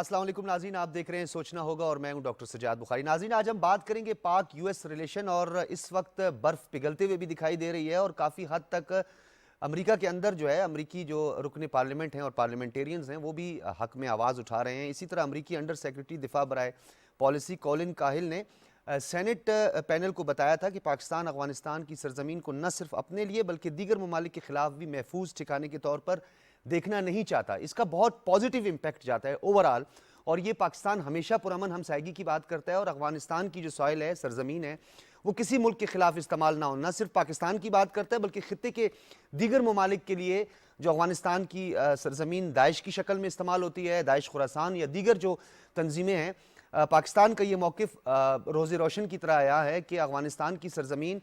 अस्सलाम वालेकुम नाज़रीन, आप देख रहे हैं सोचना होगा और मैं हूं डॉक्टर सजाद बुखारी। नाज़रीन, आज हम बात करेंगे पाक यूएस रिलेशन और इस वक्त बर्फ़ पिघलते हुए भी दिखाई दे रही है और काफ़ी हद तक अमेरिका के अंदर जो है अमेरिकी जो रुकने पार्लियामेंट हैं और पार्लियामेंटेरियंस हैं वो भी हक में आवाज़ उठा रहे हैं। इसी तरह अमेरिकी अंडर सेक्रेटरी दिफा बराए पॉलिसी कॉलिन काहिल ने सेनेट पैनल को बताया था कि पाकिस्तान अफगानिस्तान की सरजमीन को न सिर्फ अपने लिए बल्कि दीगर ममालिक के खिलाफ भी महफूज ठिकाने के तौर पर देखना नहीं चाहता। इसका बहुत पॉजिटिव इम्पैक्ट जाता है ओवरऑल, और ये पाकिस्तान हमेशा पुरअमन हमसायगी की बात करता है और अफगानिस्तान की जो सॉइल है, सरजमीन है, वो किसी मुल्क के खिलाफ इस्तेमाल ना हो। न सिर्फ पाकिस्तान की बात करता है बल्कि खित्ते के दीगर ममालिक के लिए जो अफगानिस्तान की सरजमीन दाइश की शक्ल में इस्तेमाल होती है, दाइश खुरासान या दीगर जो तंजीमें हैं, पाकिस्तान का ये मौक़िफ़ रोज़े रोशन की तरह आया है कि अफगानिस्तान की सरजमीन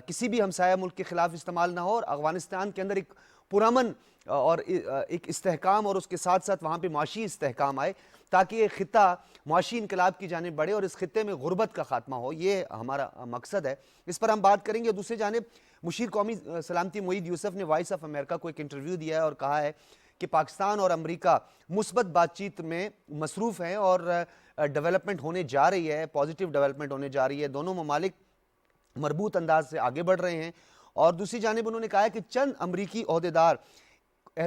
किसी भी हमसाया मुल्क के खिलाफ इस्तेमाल ना हो और अफगानिस्तान के अंदर एक पुरअमन और एक इस्तेहकाम और उसके साथ साथ वहाँ पे माशी इस्तेहकाम आए, ताकि ये खित्ता माशी इनकलाब की जानिब बढ़े और इस खित्ते में गुर्बत का खात्मा हो। ये हमारा मकसद है, इस पर हम बात करेंगे। दूसरी जानिब मुशीर कौमी सलामती मोईद यूसुफ ने वॉइस ऑफ अमेरिका को एक इंटरव्यू दिया है और कहा है कि पाकिस्तान और अमेरिका मुस्बत बातचीत में मसरूफ़ हैं और डेवलपमेंट होने जा रही है, पॉजिटिव डेवलपमेंट होने जा रही है। दोनों ममालिक मरबूत अंदाज से आगे बढ़ रहे हैं। और दूसरी जानिब उन्होंने कहा है कि चंद अमरीकी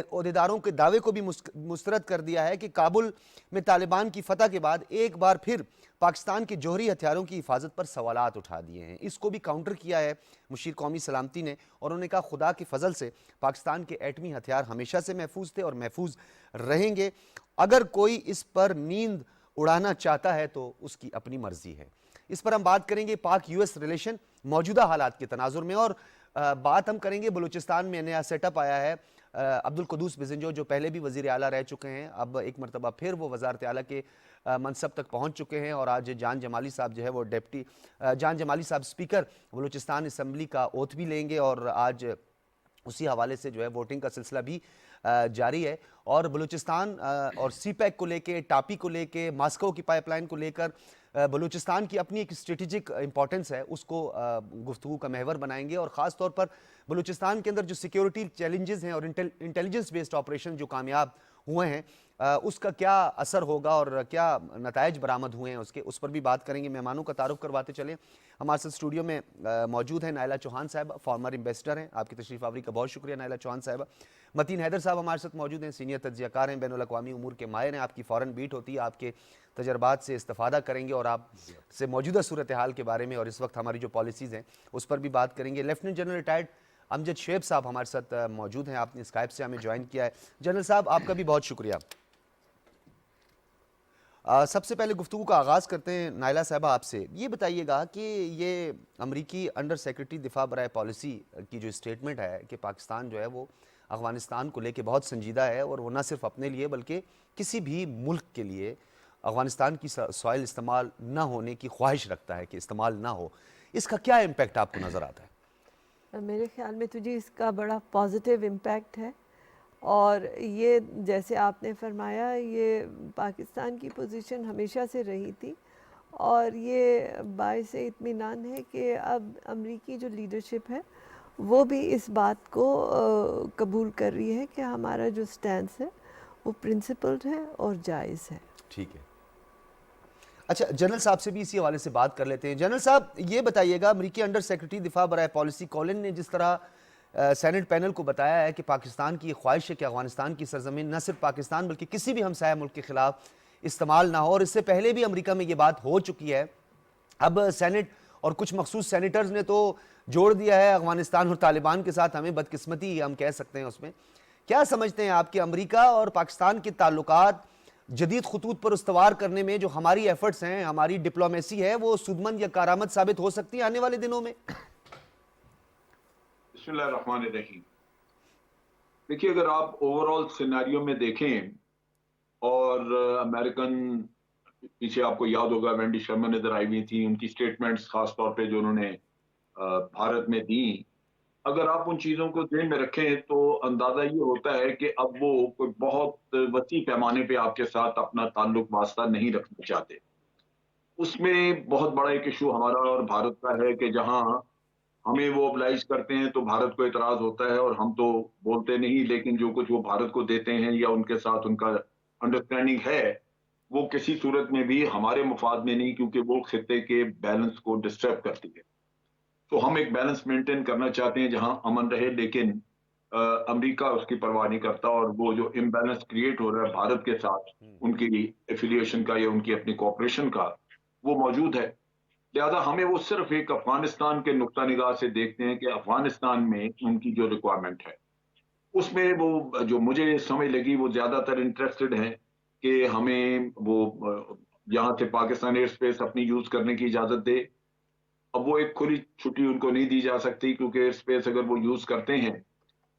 ओहदेदारों के दावे को भी मुस्तरद कर दिया है कि काबुल में तालिबान की फतह के बाद एक बार फिर पाकिस्तान के जौहरी हथियारों की हिफाजत पर सवालात उठा दिए हैं। इसको भी काउंटर किया है मुशीर कौमी सलामती ने और उन्होंने कहा खुदा के फजल से पाकिस्तान के एटमी हथियार हमेशा से महफूज थे और महफूज रहेंगे। अगर कोई इस पर नींद उड़ाना चाहता है तो उसकी अपनी मर्जी है। इस पर हम बात करेंगे पाक यूएस रिलेशन मौजूदा हालात के तनाजुर में, और बात हम करेंगे बलूचिस्तान में नया सेटअप आया है। अब्दुल कुद्दूस बिजंजो जो पहले भी वज़ीर आला रह चुके हैं, अब एक मरतबा फिर वो वज़ारत आला के मनसब तक पहुँच चुके हैं और आज जान जमाली साहब जो है वो जान जमाली साहब स्पीकर बलूचिस्तान असम्बली का ओथ भी लेंगे और आज उसी हवाले से जो है वोटिंग का सिलसिला भी जारी है। और बलूचिस्तान और सी पैक को लेके, टापी को लेके, मास्को की पाइपलाइन को लेकर बलूचिस्तान की अपनी एक स्ट्रेटेजिक इंपॉर्टेंस है, उसको गुफ्तगू का महवर बनाएंगे। और ख़ास तौर पर बलूचिस्तान के अंदर जो सिक्योरिटी चैलेंजेस हैं और इंटेलिजेंस बेस्ड ऑपरेशन जो कामयाब हुए हैं, उसका क्या असर होगा और क्या नताइज बरामद हुए हैं उसके, उस पर भी बात करेंगे। मेहमानों का तारुफ करवाते चलें। हमारे साथ स्टूडियो में मौजूद है नाइला चौहान साहब, फॉर्मर एम्बेसडर हैं। आपकी तशरीफ़ आवरी का बहुत शुक्रिया नाइला चौहान साहब। मतीन हैदर साहब हमारे साथ मौजूद हैं, सीनियर तज्ज़ियाकार हैं, बैनुल अक़वामी उमूर के माहिर हैं। आपकी फ़ौरन बीट होती है, आपके तजर्बात से इस्तिफ़ादा करेंगे और आप से मौजूदा सूरत हाल के बारे में और इस वक्त हमारी जो पॉलिसीज़ हैं उस पर भी बात करेंगे। लेफ्टिनेंट जनरल रिटायर्ड अमजद शेब साहब हमारे साथ मौजूद हैं, आपने स्काइप से हमें ज्वाइन किया है। जनरल साहब आपका भी बहुत शुक्रिया। सबसे पहले गुफ्तगू का आगाज़ करते हैं नाइला साहबा आपसे। ये बताइएगा कि ये अमरीकी अंडर सेक्रेटरी दिफा बराए पॉलिसी की जो स्टेटमेंट है कि पाकिस्तान जो है वो अफ़गानिस्तान को लेके बहुत संजीदा है और वो न सिर्फ अपने लिए बल्कि किसी भी मुल्क के लिए अफ़गानिस्तान की सॉइल इस्तेमाल न होने की ख्वाहिश रखता है कि इस्तेमाल ना हो, इसका क्या इम्पेक्ट आपको नज़र आता है? मेरे ख्याल में तो जी इसका बड़ा पॉजिटिव इम्पैक्ट है और ये जैसे आपने फरमाया ये पाकिस्तान की पोजीशन हमेशा से रही थी और ये बाइस इत्मीनान है कि अब अमरीकी जो लीडरशिप है वो भी इस बात को कबूल कर रही है कि हमारा जो स्टैंस है वो प्रिंसिपल्ड है और जायज़ है। ठीक है, अच्छा जनरल साहब से भी इसी हवाले से बात कर लेते हैं। जनरल साहब ये बताइएगा, अमरीकी अंडर सेक्रेटरी दिफा बराए पॉलिसी कॉलिन ने जिस तरह सेनेट पैनल को बताया है कि पाकिस्तान की ख्वाहिश है कि अफगानिस्तान की सरजमीन न सिर्फ पाकिस्तान बल्कि किसी भी हमसाया मुल्क के खिलाफ इस्तेमाल ना हो, और इससे पहले भी अमेरिका में ये बात हो चुकी है। अब सेनेट और कुछ मखसूस सेनेटर्स ने तो जोड़ दिया है अफगानिस्तान और तालिबान के साथ, हमें बदकिस्मती हम कह सकते हैं उसमें। क्या समझते हैं आप कि अमरीका और पाकिस्तान के ताल्लुकात जदीद खतूत पर उस्तवार करने में जो हमारी एफर्ट्स हैं, हमारी डिप्लोमेसी है, वो सुदमंद या कारामद साबित हो सकती है आने वाले दिनों में? बिस्मिल्लाहिर्रहमानिर्रहीम। देखिए, अगर आप ओवरऑल सिनेरियो में देखें और अमेरिकन, पीछे आपको याद होगा वेंडी शर्मन इधर आई हुई थी, उनकी स्टेटमेंट्स खास तौर पे जो उन्होंने भारत में दी, अगर आप उन चीजों को ध्यान में रखें तो अंदाजा ये होता है कि अब वो कोई बहुत वसी पैमाने पे आपके साथ अपना ताल्लुक वास्ता नहीं रखना चाहते। उसमें बहुत बड़ा एक इशू हमारा और भारत का है कि जहां हमें वो ऑब्लाइज करते हैं तो भारत को इतराज होता है और हम तो बोलते नहीं, लेकिन जो कुछ वो भारत को देते हैं या उनके साथ उनका अंडरस्टैंडिंग है वो किसी सूरत में भी हमारे मुफाद में नहीं, क्योंकि वो खित्ते के बैलेंस को डिस्टर्ब करती है। तो हम एक बैलेंस मेंटेन करना चाहते हैं जहां अमन रहे, लेकिन अमेरिका उसकी परवाह नहीं करता, और वो जो इम्बैलेंस क्रिएट हो रहा है भारत के साथ उनकी एफिलिएशन का या उनकी अपनी कॉपरेशन का, वो मौजूद है। लिहाजा हमें वो सिर्फ एक अफगानिस्तान के नुक्ता निगाह से देखते हैं कि अफगानिस्तान में उनकी जो रिक्वायरमेंट है उसमें वो, जो मुझे समझ लगी, वो ज्यादातर इंटरेस्टेड हैं कि हमें वो यहाँ से पाकिस्तान एयर स्पेस अपनी यूज करने की इजाजत दे। अब वो एक खुली छुट्टी उनको नहीं दी जा सकती, क्योंकि एयर स्पेस अगर वो यूज करते हैं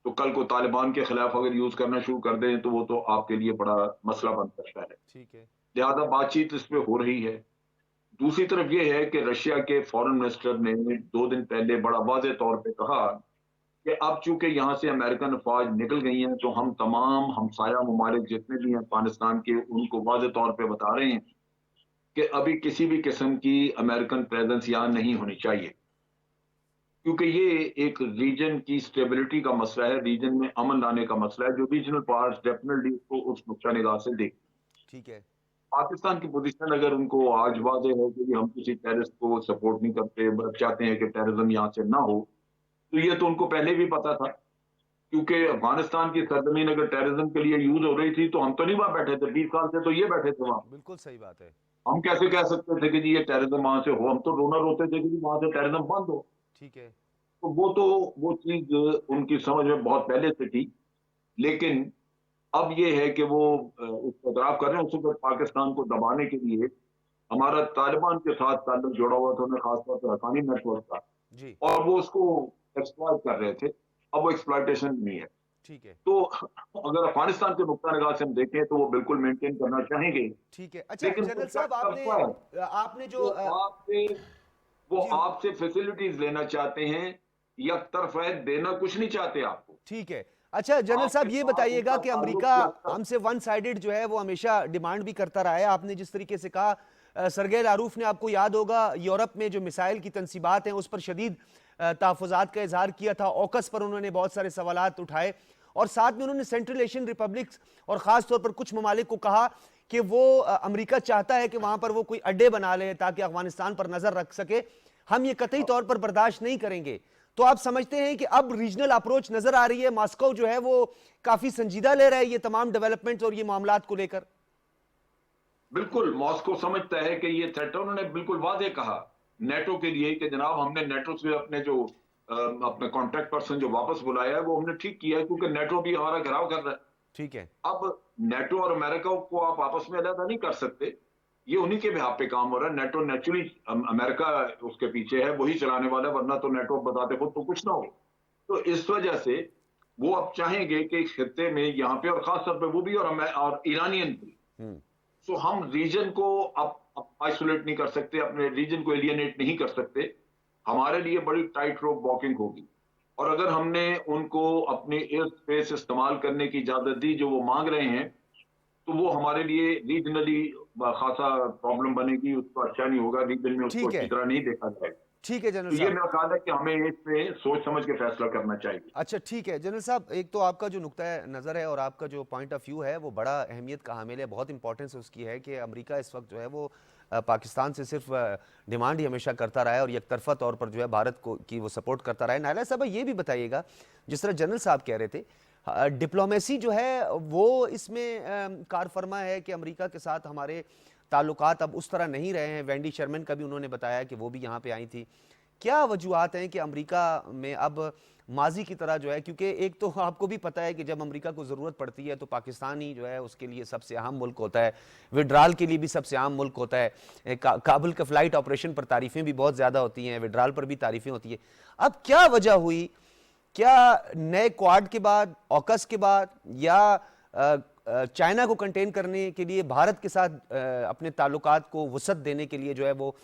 तो कल को तालिबान के खिलाफ अगर यूज करना शुरू कर दें तो वो तो आपके लिए बड़ा मसला बन सकता है। ठीक है। लिहाजा बातचीत इस पे हो रही है। दूसरी तरफ ये है कि रशिया के फॉरेन मिनिस्टर ने 2 दिन पहले बड़ा वाज़ेह तौर पे कहा कि अब चूंकि यहाँ से अमेरिकन अफवाज निकल गई हैं, तो हम तमाम हमसाया ममालिक जितने भी हैं अफगानिस्तान के, उनको वाज़ेह तौर पे बता रहे हैं कि अभी किसी भी किस्म की अमेरिकन प्रेजेंस यहाँ नहीं होनी चाहिए, क्योंकि ये एक रीजन की स्टेबिलिटी का मसला है, रीजन में अमन लाने का मसला है, जो रीजनल पावर्स डेफिनेटली उसको उस नुक्ता निगाह से देख। ठीक है। पाकिस्तान की पोजीशन अगर उनको आज वाज़ेह है कि हम किसी टेररिस्ट को सपोर्ट नहीं करते, बस चाहते हैं कि टेररिज्म यहाँ से ना हो, तो ये तो उनको पहले भी पता था, क्योंकि अफगानिस्तान की सरजमीन अगर टेररिज्म के लिए यूज हो रही थी तो हम तो नहीं वहां बैठे थे, 20 साल से तो ये बैठे थे वहां। बिल्कुल सही बात है। हम कैसे कह सकते थे कि जी ये टेररिज्म वहां से हो, हम तो रोना रोते थे कि जी वहां से टेररिज्म बंद हो। ठीक है। तो वो चीज उनकी समझ में बहुत पहले से थी, लेकिन अब ये है कि वो उसको एतराफ कर रहे हैं। उसको पाकिस्तान को दबाने के लिए हमारा तालिबान के साथ ताल्लुक जोड़ा हुआ था, उन्हें खासतौर पर हकानी नेटवर्क का, जी। और वो उसको एक्सप्लॉइट कर रहे थे। अब वो एक्सप्लॉइटेशन नहीं है। ठीक है। तो अगर अफगानिस्तान के नुक्ता निगाह से हम देखें तो वो बिल्कुल मेंटेन करना चाहेंगे, ठीक है। अच्छा लेकिन जनरल वो क्या साहब, आपने करता है, आपने जो वो जी आपसे फैसिलिटीज लेना चाहते हैं, या तरफा देना कुछ नहीं चाहते आपको। ठीक है। अच्छा जनरल आपके साहब, ये साथ बताइएगा उनका कि ताल्लुक अमेरिका क्या था? हमसे वन साइडेड जो है वो हमेशा डिमांड भी करता रहा है। आपने जिस तरीके से कहा, सरगेई लारूफ ने, आपको याद होगा, यूरोप में जो मिसाइल की तनसीबात हैं उस पर शदीद तहफ़्फ़ुज़ात का इजहार किया था। ऑकस पर उन्होंने बहुत सारे सवालात उठाए, और साथ में उन्होंने सेंट्रल एशियन रिपब्लिक्स और ख़ास तौर पर कुछ ममालिक को कहा कि वो अमेरिका चाहता है कि वहाँ पर वो कोई अड्डे बना ले ताकि अफगानिस्तान पर नज़र रख सके। हम ये कतई तौर पर बर्दाश्त नहीं करेंगे। तो आप समझते हैं कि अब रीजनल अप्रोच नजर आ रही है, मॉस्को जो है वो काफी संजीदा ले रहा है ये तमाम डेवलपमेंट्स और ये मामलात को लेकर? बिल्कुल, मॉस्को समझता है कि ये थ्रेट है। उन्होंने बिल्कुल वादे कहा नेटो के लिए कि जनाब हमने नेटो से अपने जो अपने कॉन्टैक्ट पर्सन जो वापस बुलाया है वो हमने ठीक किया है, क्योंकि नेटो भी हमारा घेराव कर रहा है। ठीक है। अब नेटो और अमेरिका को आप आपस में अलग नहीं कर सकते, ये उन्हीं के बिहाफ पे काम हो रहा है। नेटो नेचुरली, अमेरिका उसके पीछे है, वही चलाने वाला है, वरना तो नेटो बताते खुद तो कुछ ना हो। तो इस वजह से वो अब चाहेंगे कि इस खित्ते में यहाँ पे, और खास तौर पे वो भी, और ईरानियन भी। सो हम रीजन को अब आइसोलेट नहीं कर सकते, अपने रीजन को एलियनेट नहीं कर सकते। हमारे लिए बड़ी टाइट रोप वॉकिंग होगी, और अगर हमने उनको अपने एयर स्पेस इस्तेमाल करने की इजाजत दी जो वो मांग रहे हैं, तो वो हमारे लिए रीजनली खासा प्रॉब्लम बनेगी, उसको अच्छा नहीं होगा, रीजन में उसको ठीक अच्छी है। तरह नहीं देखा जाएगा। ठीक है जनरल तो ये साहब। मेरा ख्याल है कि हमें इस पे सोच समझ के फैसला करना चाहिए। अच्छा ठीक है जनरल साहब, एक तो आपका जो नुक्ता नज़र है और आपका जो पॉइंट ऑफ व्यू है वो बड़ा अहमियत का हामिल है, बहुत इंपॉर्टेंस उसकी है कि अमेरिका इस वक्त जो है वो पाकिस्तान से सिर्फ डिमांड ही हमेशा करता रहा है और एकतरफा तौर पर जो है भारत को की वो सपोर्ट करता रहा है। नायला साहब, ये भी बताइएगा, जिस तरह जनरल साहब कह रहे थे, डिप्लोमेसी जो है वो इसमें कार फरमा है कि अमेरिका के साथ हमारे ताल्लुकात अब उस तरह नहीं रहे हैं। वेंडी शर्मन का भी उन्होंने बताया कि वो भी यहाँ पे आई थी। क्या वजूहत हैं कि अमेरिका में अब माजी की तरह जो है, क्योंकि एक तो आपको भी पता है कि जब अमेरिका को ज़रूरत पड़ती है तो पाकिस्तान ही जो है उसके लिए सबसे अहम मुल्क होता है, विड्राल के लिए भी सबसे अहम मुल्क होता है। काबुल के फ़्लाइट ऑपरेशन पर तारीफ़ें भी बहुत ज़्यादा होती हैं, विड्राल पर भी तारीफ़ें होती हैं। अब क्या वजह हुई, क्या नए क्वाड के बाद, ऑकस के बाद, या चाइना को कंटेन करने के लिए भारत के साथ अपने ताल्लुकात को वसअत देने के लिए जो है वो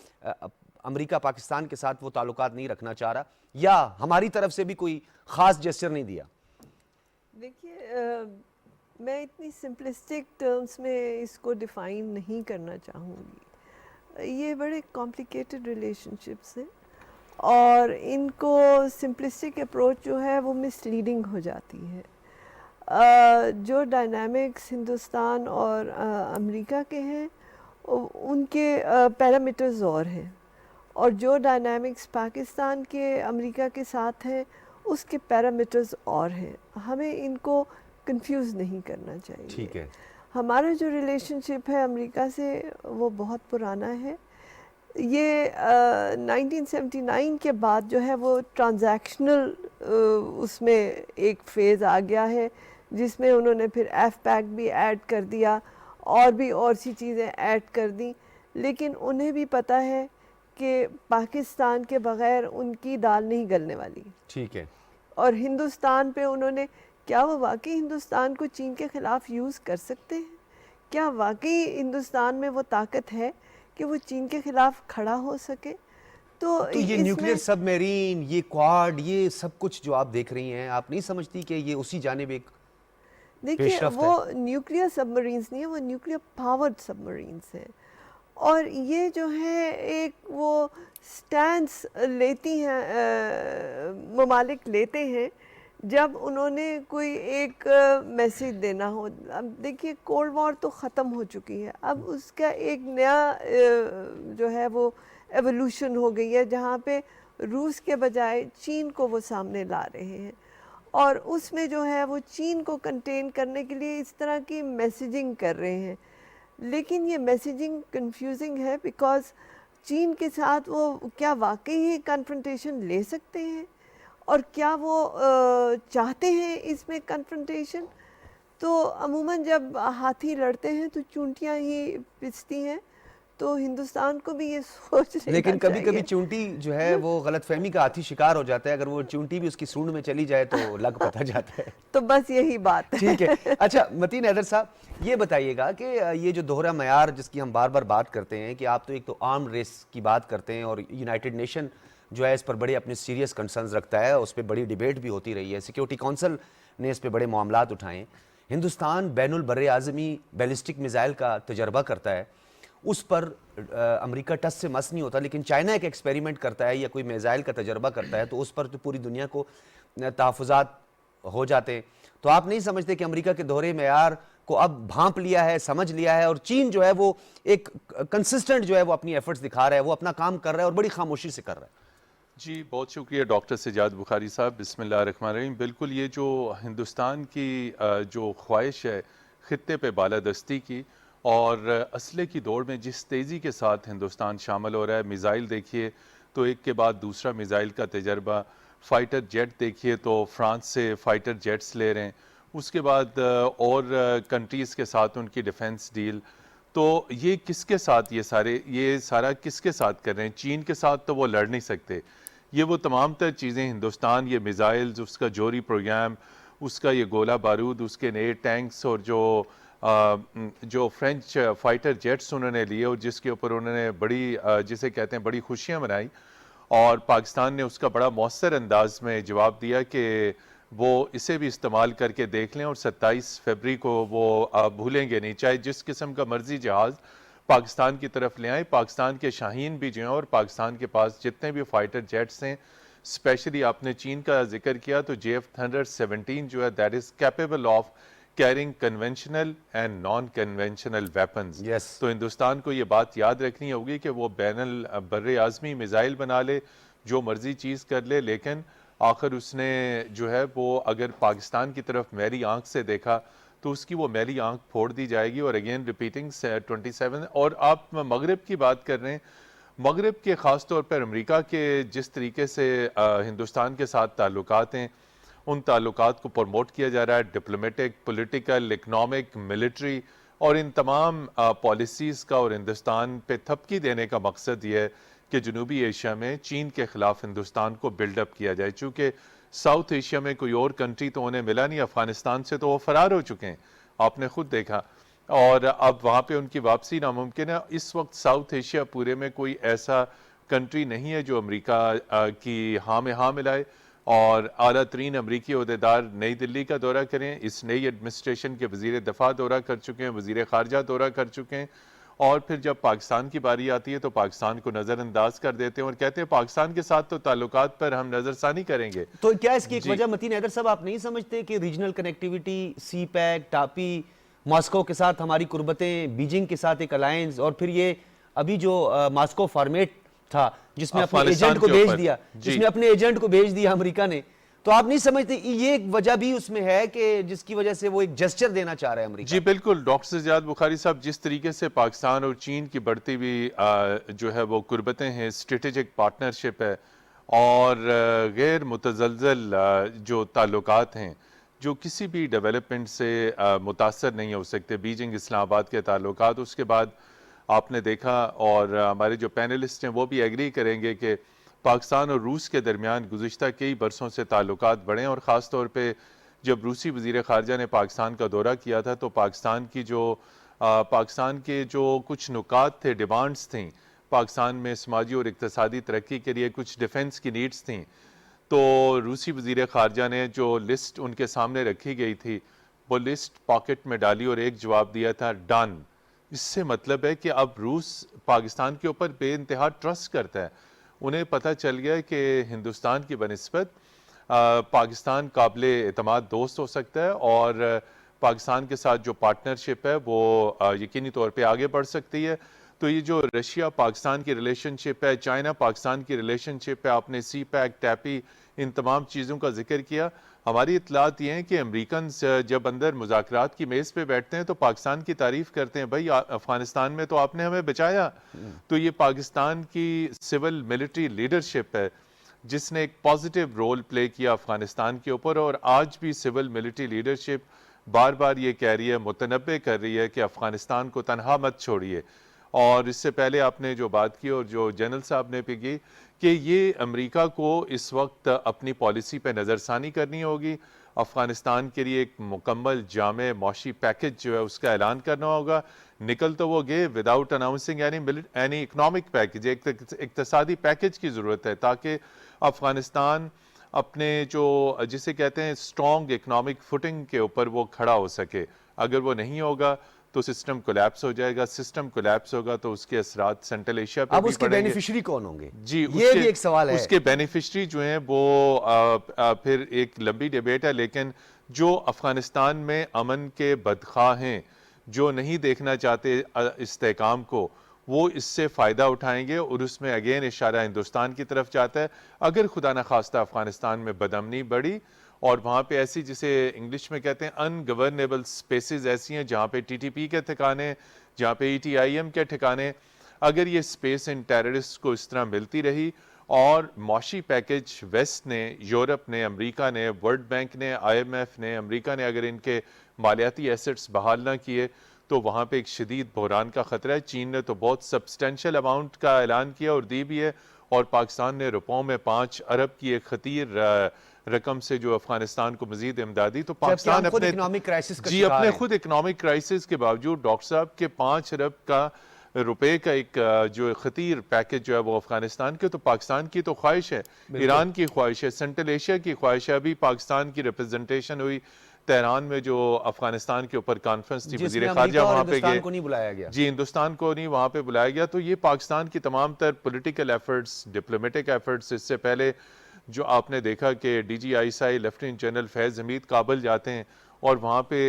अमेरिका पाकिस्तान के साथ वो ताल्लुकात नहीं रखना चाह रहा, या हमारी तरफ से भी कोई ख़ास जेस्चर नहीं दिया? देखिए, मैं इतनी सिंपलिस्टिक टर्म्स में इसको डिफ़ाइन नहीं करना चाहूँगी। ये बड़े कॉम्प्लिकेटेड रिलेशनशिप्स हैं और इनको सिंपलिस्टिक अप्रोच जो है वो मिसलीडिंग हो जाती है। जो डायनामिक्स हिंदुस्तान और अमेरिका के हैं उनके पैरामीटर्स और हैं, और जो डायनामिक्स पाकिस्तान के अमेरिका के साथ हैं उसके पैरामीटर्स और हैं। हमें इनको कंफ्यूज नहीं करना चाहिए। ठीक है। हमारा जो रिलेशनशिप है अमेरिका से वो बहुत पुराना है। ये 1979 के बाद जो है वो ट्रांजैक्शनल उसमें एक फ़ेज़ आ गया है, जिसमें उन्होंने फिर एफपैक भी ऐड कर दिया और भी और सी चीज़ें ऐड कर दी। लेकिन उन्हें भी पता है कि पाकिस्तान के बग़ैर उनकी दाल नहीं गलने वाली। ठीक है। और हिंदुस्तान पे उन्होंने, क्या वो वाकई हिंदुस्तान को चीन के ख़िलाफ़ यूज़ कर सकते हैं? क्या वाकई हिंदुस्तान में वो ताकत है कि वो चीन के ख़िलाफ़ खड़ा हो सके? तो ये न्यूक्लियर सबमरीन, ये क्वाड, ये सब कुछ जो आप देख रही हैं, आप नहीं समझती कि ये उसी जानिब एक देखिए, पेशरफ्त वो है? न्यूक्लियर सबमरीन्स नहीं है, वो न्यूक्लियर पावर्ड सबमरीन्स हैं। और ये जो है एक वो स्टैंड्स लेती हैं, ममालिक लेते हैं जब उन्होंने कोई एक मैसेज देना हो। अब देखिए, कोल्ड वॉर तो ख़त्म हो चुकी है, अब उसका एक नया जो है वो एवोल्यूशन हो गई है, जहाँ पे रूस के बजाय चीन को वो सामने ला रहे हैं। और उसमें जो है वो चीन को कंटेन करने के लिए इस तरह की मैसेजिंग कर रहे हैं। लेकिन ये मैसेजिंग कंफ्यूजिंग है, बिकॉज़ चीन के साथ वो क्या वाकई ही कन्फ्रंटेशन ले सकते हैं, और क्या वो चाहते हैं इसमें कन्फ्रंटेशन? तो अमूमन जब हाथी लड़ते हैं तो चूंटियां ही पिसती हैं, तो हिंदुस्तान को भी ये सोच लेना लेकिन कभी कभी चाहिए। चूंटी जो है वो गलतफहमी का हाथी शिकार हो जाता है, अगर वो चूंटी भी उसकी सूंड में चली जाए तो लग पता जाता है। तो बस यही बात है। ठीक है। अच्छा मतीन हैदर साहब, ये बताइएगा कि ये जो दोहरा मयार जिसकी हम बार बार बात करते हैं कि आप तो एक तो आर्म रेस की बात करते हैं और यूनाइटेड नेशन जो है इस पर बड़े अपने सीरियस कंसर्न्स रखता है, उस पर बड़ी डिबेट भी होती रही है, सिक्योरिटी काउंसिल ने इस पर बड़े मामलात उठाए। हिंदुस्तान बैनुल बर्रे आज़मी बैलिस्टिक मिसाइल का तजर्बा करता है, उस पर अमेरिका टस से मस नहीं होता, लेकिन चाइना एक एक्सपेरिमेंट करता है या कोई मिसाइल का तजर्बा करता है तो उस पर तो पूरी दुनिया को तहफ़्फ़ुज़ात हो जाते हैं। तो आप नहीं समझते कि अमेरिका के दोहरे मेयार को अब भांप लिया है, समझ लिया है, और चीन जो है वो एक कंसिस्टेंट जो है वो अपनी एफर्ट्स दिखा रहा है, वो अपना काम कर रहा है और बड़ी खामोशी से कर रहा है? जी, बहुत शुक्रिया डॉक्टर सजाद बुखारी साहब। बिस्मिल्लाहिर्रहमानिर्रहीम। बिल्कुल, ये जो हिंदुस्तान की जो ख्वाहिश है ख़ित्ते पे बालादस्ती की और असले की दौड़ में जिस तेज़ी के साथ हिंदुस्तान शामिल हो रहा है, मिज़ाइल देखिए तो एक के बाद दूसरा मिज़ाइल का तजर्बा, फ़ाइटर जेट देखिए तो फ्रांस से फ़ाइटर जेट्स ले रहे हैं, उसके बाद और कंट्रीज़ के साथ उनकी डिफेंस डील। तो ये किसके साथ ये सारा किसके साथ कर रहे हैं? चीन के साथ तो वो लड़ नहीं सकते। ये वो तमाम तर चीज़ें हिंदुस्तान, ये मिज़ाइल्स, उसका जौहरी प्रोग्राम, उसका ये गोला बारूद, उसके नए टैंक्स और जो फ्रेंच फाइटर जेट्स उन्होंने लिए और जिसके ऊपर उन्होंने बड़ी जिसे कहते हैं बड़ी खुशियाँ मनाई, और पाकिस्तान ने उसका बड़ा मौसर अंदाज में जवाब दिया कि वो इसे भी इस्तेमाल करके देख लें और 27 फरवरी को वो भूलेंगे नहीं, चाहे जिस किस्म का मर्जी जहाज़ पाकिस्तान की तरफ ले आए। पाकिस्तान के शाहीन भी जो हैं और पाकिस्तान के पास जितने भी फाइटर जेट्स हैं, स्पेशली आपने चीन का जिक्र किया तो JF थंडर 17 जो है that is capable of carrying conventional and non conventional weapons. तो हिंदुस्तान को ये बात याद रखनी होगी कि वो बैनुल बर्रे आज़मी मिज़ाइल बना ले, जो मर्जी चीज़ कर ले, लेकिन आखिर उसने जो है वो अगर पाकिस्तान की तरफ मैली आंख से देखा तो उसकी वो मैली आंख फोड़ दी जाएगी। और अगेन रिपीटिंग 27। और आप मगरिब की बात कर रहे हैं, मगरिब के ख़ास तौर पर अमेरिका के जिस तरीके से हिंदुस्तान के साथ ताल्लुकात हैं, उन ताल्लुकात को प्रमोट किया जा रहा है, डिप्लोमेटिक, पॉलिटिकल, इकनॉमिक, मिलिट्री, और इन तमाम पॉलिसीज़ का और हिंदुस्तान पे थपकी देने का मकसद ये है कि जनूबी एशिया में चीन के ख़िलाफ़ हिंदुस्तान को बिल्डअप किया जाए। चूँकि साउथ एशिया में कोई और कंट्री तो उन्हें मिला नहीं, अफ़गानिस्तान से तो वो फ़रार हो चुके हैं, आपने ख़ुद देखा, और अब वहाँ पे उनकी वापसी नामुमकिन है। इस वक्त साउथ एशिया पूरे में कोई ऐसा कंट्री नहीं है जो अमेरिका की हाँ में हाँ मिलाए। और आला तरीन अमरीकी अहदेदार नई दिल्ली का दौरा करें, इस नई एडमिनिस्ट्रेशन के वज़ीर दफ़ा दौरा कर चुके हैं, वज़ीर ख़ारजा दौरा कर चुके हैं, और फिर जब पाकिस्तान की बारी आती है तो पाकिस्तान को नज़रअंदाज कर देते हैं और कहते हैं पाकिस्तान के साथ तो ताल्लुकात पर हम नज़रसानी करेंगे। तो क्या इसकी एक वजह मतीन हैदर साहब आप नहीं समझते कि रीजनल कनेक्टिविटी, सी पैक, टापी मॉस्को के साथ हमारी कुर्बतें, बीजिंग के साथ एक अलायंस, और फिर ये अभी जो मॉस्को फॉर्मेट था जिसमें अपने अफगानिस्तान एजेंट को के भेज ऊपर। दिया, जी। जिसमें अपने एजेंट को भेज दिया अमेरिका ने, तो आप नहीं समझते ये एक वजह भी उसमें है कि जिसकी वजह से वो एक जेस्चर देना चाह रहे हैं अमेरिका? जी बिल्कुल, डॉक्टर सजाद बुखारी साहब, जिस तरीके से पाकिस्तान और चीन की बढ़ती हुई जो है वो कुर्बतें हैं, स्ट्रेटेजिक पार्टनरशिप है और गैर मुतज़लज़ल जो ताल्लुकात हैं जो किसी भी डेवलपमेंट से मुतासर नहीं हो सकते, बीजिंग इस्लामाबाद के ताल्लुकात, उसके बाद आपने देखा और हमारे जो पैनलिस्ट हैं वो भी एग्री करेंगे कि पाकिस्तान और रूस के दरमियान गुज़िश्ता कई बरसों से ताल्लुकात बढ़े और ख़ास तौर पे जब रूसी वज़ीर ख़ारजा ने पाकिस्तान का दौरा किया था तो पाकिस्तान के जो कुछ नुकात थे, डिमांड्स थी पाकिस्तान में समाजी और इक़्तिसादी तरक्की के लिए, कुछ डिफेंस की नीड्स थी, तो रूसी वज़ीर ख़ारजा ने जो लिस्ट उनके सामने रखी गई थी वो लिस्ट पॉकेट में डाली और एक जवाब दिया था, डन। इससे मतलब है कि अब रूस पाकिस्तान के ऊपर बेइंतहा ट्रस्ट करता है। उन्हें पता चल गया कि हिंदुस्तान की बनिस्बत पाकिस्तान काबिले एतमाद दोस्त हो सकता है और पाकिस्तान के साथ जो पार्टनरशिप है वो यकीनी तौर पे आगे बढ़ सकती है। तो ये जो रशिया पाकिस्तान की रिलेशनशिप है, चाइना पाकिस्तान की रिलेशनशिप है, आपने सी पैक, टैपी, इन तमाम चीज़ों का जिक्र किया। हमारी इतलात ये हैं कि अमरीकन जब अंदर मुज़ाकरात की मेज़ पे बैठते हैं तो पाकिस्तान की तारीफ़ करते हैं, भाई अफ़गानिस्तान में तो आपने हमें बचाया। तो ये पाकिस्तान की सिविल मिलिट्री लीडरशिप है जिसने एक पॉजिटिव रोल प्ले किया अफ़गानिस्तान के ऊपर, और आज भी सिविल मिलिट्री लीडरशिप बार बार ये कह रही है, मुतनब्बे कर रही है कि अफ़गानिस्तान को तनहा मत छोड़िए। और इससे पहले आपने जो बात की और जो जनरल साहब ने भी की कि ये अमेरिका को इस वक्त अपनी पॉलिसी पे नज़रसानी करनी होगी, अफ़गानिस्तान के लिए एक मुकम्मल जामे मौशी पैकेज जो है उसका ऐलान करना होगा। निकल तो वो गए without announcing any economic package, एक इक्तसादी पैकेज की ज़रूरत है ताकि अफ़गानिस्तान अपने जो जिसे कहते हैं स्ट्रॉन्ग इकनॉमिक फुटिंग के ऊपर वो खड़ा हो सके। अगर वो नहीं होगा तो सिस्टम कोलैप्स हो जाएगा, सिस्टम कोलैप्स होगा तो उसके असरात सेंट्रल एशिया पे अब भी उसके पड़ेंगे। बेनिफिशियरी कौन होंगे? जी, ये भी एक सवाल है। उसके बेनिफिशरी जो हैं वो फिर एक लंबी डिबेट है, लेकिन जो अफगानिस्तान में अमन के बदखा हैं, जो नहीं देखना चाहते इस्तेहकाम को, वो इससे फ़ायदा उठाएंगे और उसमें अगेन इशारा हिंदुस्तान की तरफ जाता है। अगर खुदा न खास्ता अफगानिस्तान में बदअमनी बढ़ी और वहाँ पे ऐसी जिसे इंग्लिश में कहते हैं अनगवर्नेबल स्पेसेस ऐसी हैं जहाँ पे टीटीपी के ठिकाने, जहाँ पे ईटीआईएम के ठिकाने, अगर ये स्पेस इन टेररिस्ट को इस तरह मिलती रही और मौशी पैकेज वेस्ट ने, यूरोप ने, अमेरिका ने, वर्ल्ड बैंक ने, आईएमएफ ने, अमेरिका ने अगर इनके मालियाती एसेट्स बहाल ना किए तो वहाँ पे एक शदीद बहरान का ख़तरा है। चीन ने तो बहुत सब्सटेंशियल अमाउंट का ऐलान किया और दी भी है, और पाकिस्तान ने रुपयों में 5 अरब की एक खतीर रकम से जो अफगानिस्तान को मजीद इमदाद दी। तो पाकिस्तान अपने इकोनॉमिक क्राइसिस का जी शिकार अपने है। खुद इकोनॉमिक क्राइसिस के बावजूद डॉक्टर साहब के 5 अरब का रुपए का एक जो खतीर पैकेज जो है वो अफगानिस्तान के, तो पाकिस्तान की तो ख्वाहिश है, ईरान की ख्वाहिश है, सेंट्रल एशिया की ख्वाहिश है। अभी पाकिस्तान की रिप्रेजेंटेशन हुई तेहरान में जो अफगानिस्तान के ऊपर कॉन्फ्रेंस थी, वजीर खारजा वहां पे गए, को नहीं बुलाया गया। जी हिंदुस्तान को नहीं वहां पे बुलाया गया। तो ये पाकिस्तान की तमाम तर पॉलिटिकल एफर्ट्स, डिप्लोमेटिक एफर्ट्स, इससे पहले जो आपने देखा कि DGISI लेफ्टिनेंट जनरल फैज़ हमीद काबुल जाते हैं और वहाँ पे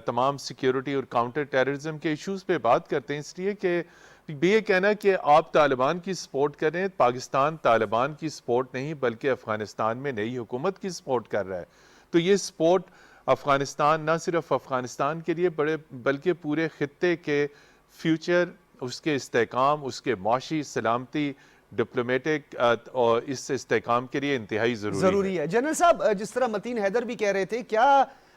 तमाम सिक्योरिटी और काउंटर टेररिज्म के इश्यूज़ पे बात करते हैं, इसलिए कि ये कहना कि आप तालिबान की सपोर्ट कर रहे हैं, पाकिस्तान तालिबान की सपोर्ट नहीं बल्कि अफगानिस्तान में नई हुकूमत की सपोर्ट कर रहा है। तो ये सपोर्ट अफगानिस्तान ना सिर्फ अफगानिस्तान के लिए बड़े बल्कि पूरे खित्ते के फ्यूचर, उसके इस्तेहकाम, उसके माशी सलामती, डिप्लोमेटिक और इस इस्तेहकाम के लिए इंतहाई ज़रूरी है। जनरल साहब, जिस तरह मतीन हैदर भी कह रहे थे, क्या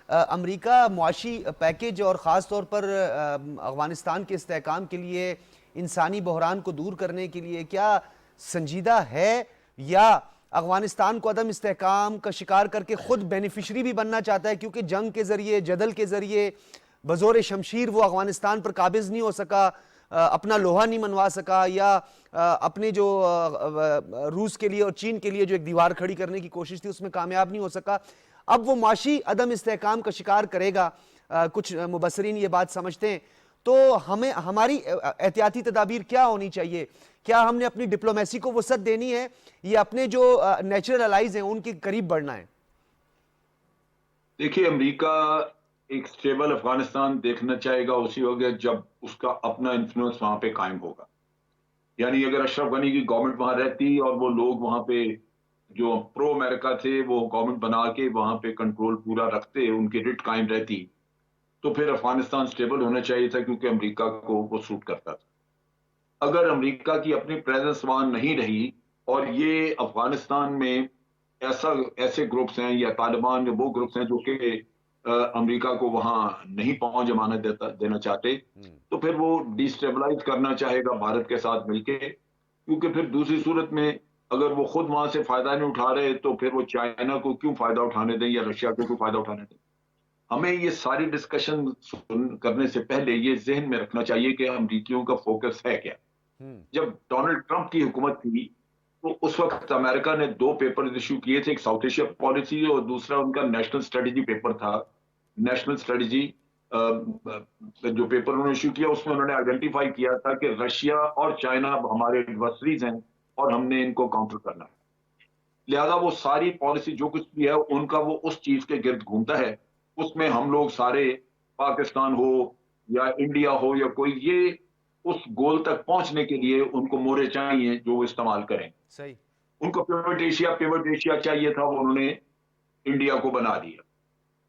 अमेरिका मुआशी पैकेज और ख़ास तौर पर अफगानिस्तान के इस्तेहकाम के लिए, इंसानी बहरान को दूर करने के लिए क्या संजीदा है, या अफगानिस्तान को अदम इस्तेहकाम का शिकार करके खुद बेनिफिशरी भी बनना चाहता है, क्योंकि जंग के जरिए, जदल के जरिए, बजोर शमशीर वो अफगानिस्तान पर काबिज नहीं हो सका, अपना लोहा नहीं मनवा सका, या अपने जो रूस के लिए और चीन के लिए जो एक दीवार खड़ी करने की कोशिश थी उसमें कामयाब नहीं हो सका। अब वो माशी अदम इस्तेहकाम का शिकार करेगा, कुछ मुबसरीन ये बात समझते हैं। तो हमें हमारी एहतियाती तदाबीर क्या होनी चाहिए? क्या हमने अपनी डिप्लोमेसी को वसअत देनी है या अपने जो नेचुरल अलाइज हैं उनके करीब बढ़ना है? देखिए, अमेरिका एक स्टेबल अफगानिस्तान देखना चाहेगा उसी वक्त जब उसका अपना इन्फ्लुएंस वहां पे कायम होगा। यानी अगर अशरफ गनी की गवर्नमेंट वहां रहती और वो लोग वहां पे जो प्रो अमेरिका थे वो गवर्नमेंट बना के वहां पे कंट्रोल पूरा रखते, उनकी रिट कायम रहती, तो फिर अफगानिस्तान स्टेबल होना चाहिए था, क्योंकि अमेरिका को वो सूट करता था। अगर अमेरिका की अपनी प्रेजेंस वहां नहीं रही और ये अफगानिस्तान में ऐसे ग्रुप्स हैं या तालिबान या वो ग्रुप्स हैं जो कि अमेरिका को वहां नहीं पहुंच जमानत देना चाहते, तो फिर वो डिस्टेबलाइज करना चाहेगा भारत के साथ मिलके, क्योंकि फिर दूसरी सूरत में अगर वो खुद वहां से फायदा नहीं उठा रहे तो फिर वो चाइना को क्यों फायदा उठाने दें या रशिया को क्यों फायदा उठाने दें। हमें ये सारी डिस्कशन करने से पहले ये जहन में रखना चाहिए कि अमरीकियों का फोकस है क्या। जब डोनाल्ड ट्रंप की हुकूमत थी तो उस वक्त अमेरिका ने 2 पेपर इश्यू किए थे, एक साउथ एशिया पॉलिसी और दूसरा उनका नेशनल स्ट्रेटेजी पेपर था। नेशनल स्ट्रेटेजी जो पेपर उन्होंने इश्यू किया उसमें उन्होंने आइडेंटिफाई किया था कि रशिया और चाइना हमारे एडवर्सरीज हैं और हमने इनको काउंटर करना है। लिहाजा वो सारी पॉलिसी जो कुछ भी है उनका वो उस चीज के गिर्द घूमता है। उसमें हम लोग सारे, पाकिस्तान हो या इंडिया हो या कोई, ये उस गोल तक पहुंचने के लिए उनको मोरे चाहिए जो वो इस्तेमाल करें। सही। उनको पिवट एशिया चाहिए था, वो उन्होंने इंडिया को बना दिया।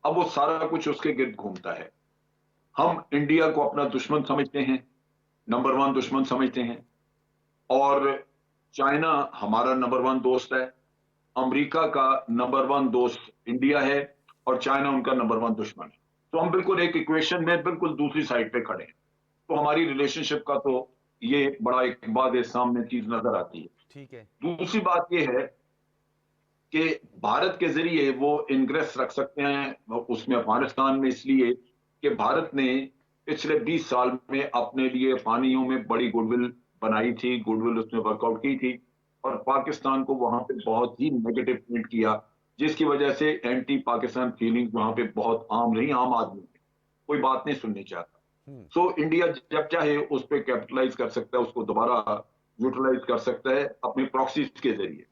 अब वो सारा कुछ उसके गिर्द घूमता है। हम इंडिया को अपना दुश्मन समझते हैं, नंबर 1 दुश्मन समझते हैं, और चाइना हमारा नंबर 1 दोस्त है। अमेरिका का नंबर 1 दोस्त इंडिया है और चाइना उनका नंबर 1 दुश्मन है। तो हम बिल्कुल एक इक्वेशन में बिल्कुल दूसरी साइड पे खड़े हैं। तो हमारी रिलेशनशिप का तो ये बड़ा एक बाद सामने चीज नजर आती है। ठीक है। दूसरी बात ये है कि भारत के जरिए वो इंग्रेस रख सकते हैं उसमें अफगानिस्तान में, इसलिए कि भारत ने पिछले 20 साल में अपने लिए अफगानियों में बड़ी गुडविल बनाई थी, गुडविल उसने वर्कआउट की थी, और पाकिस्तान को वहां पे बहुत ही नेगेटिव ट्रीट किया, जिसकी वजह से एंटी पाकिस्तान फीलिंग वहां पे बहुत आम रही, आम आदमी में कोई बात नहीं सुननी चाहता। सो इंडिया जब चाहे उस पर कैपिटलाइज कर सकता है, उसको दोबारा यूटिलाइज कर सकता है अपने प्रॉक्सीज के जरिए।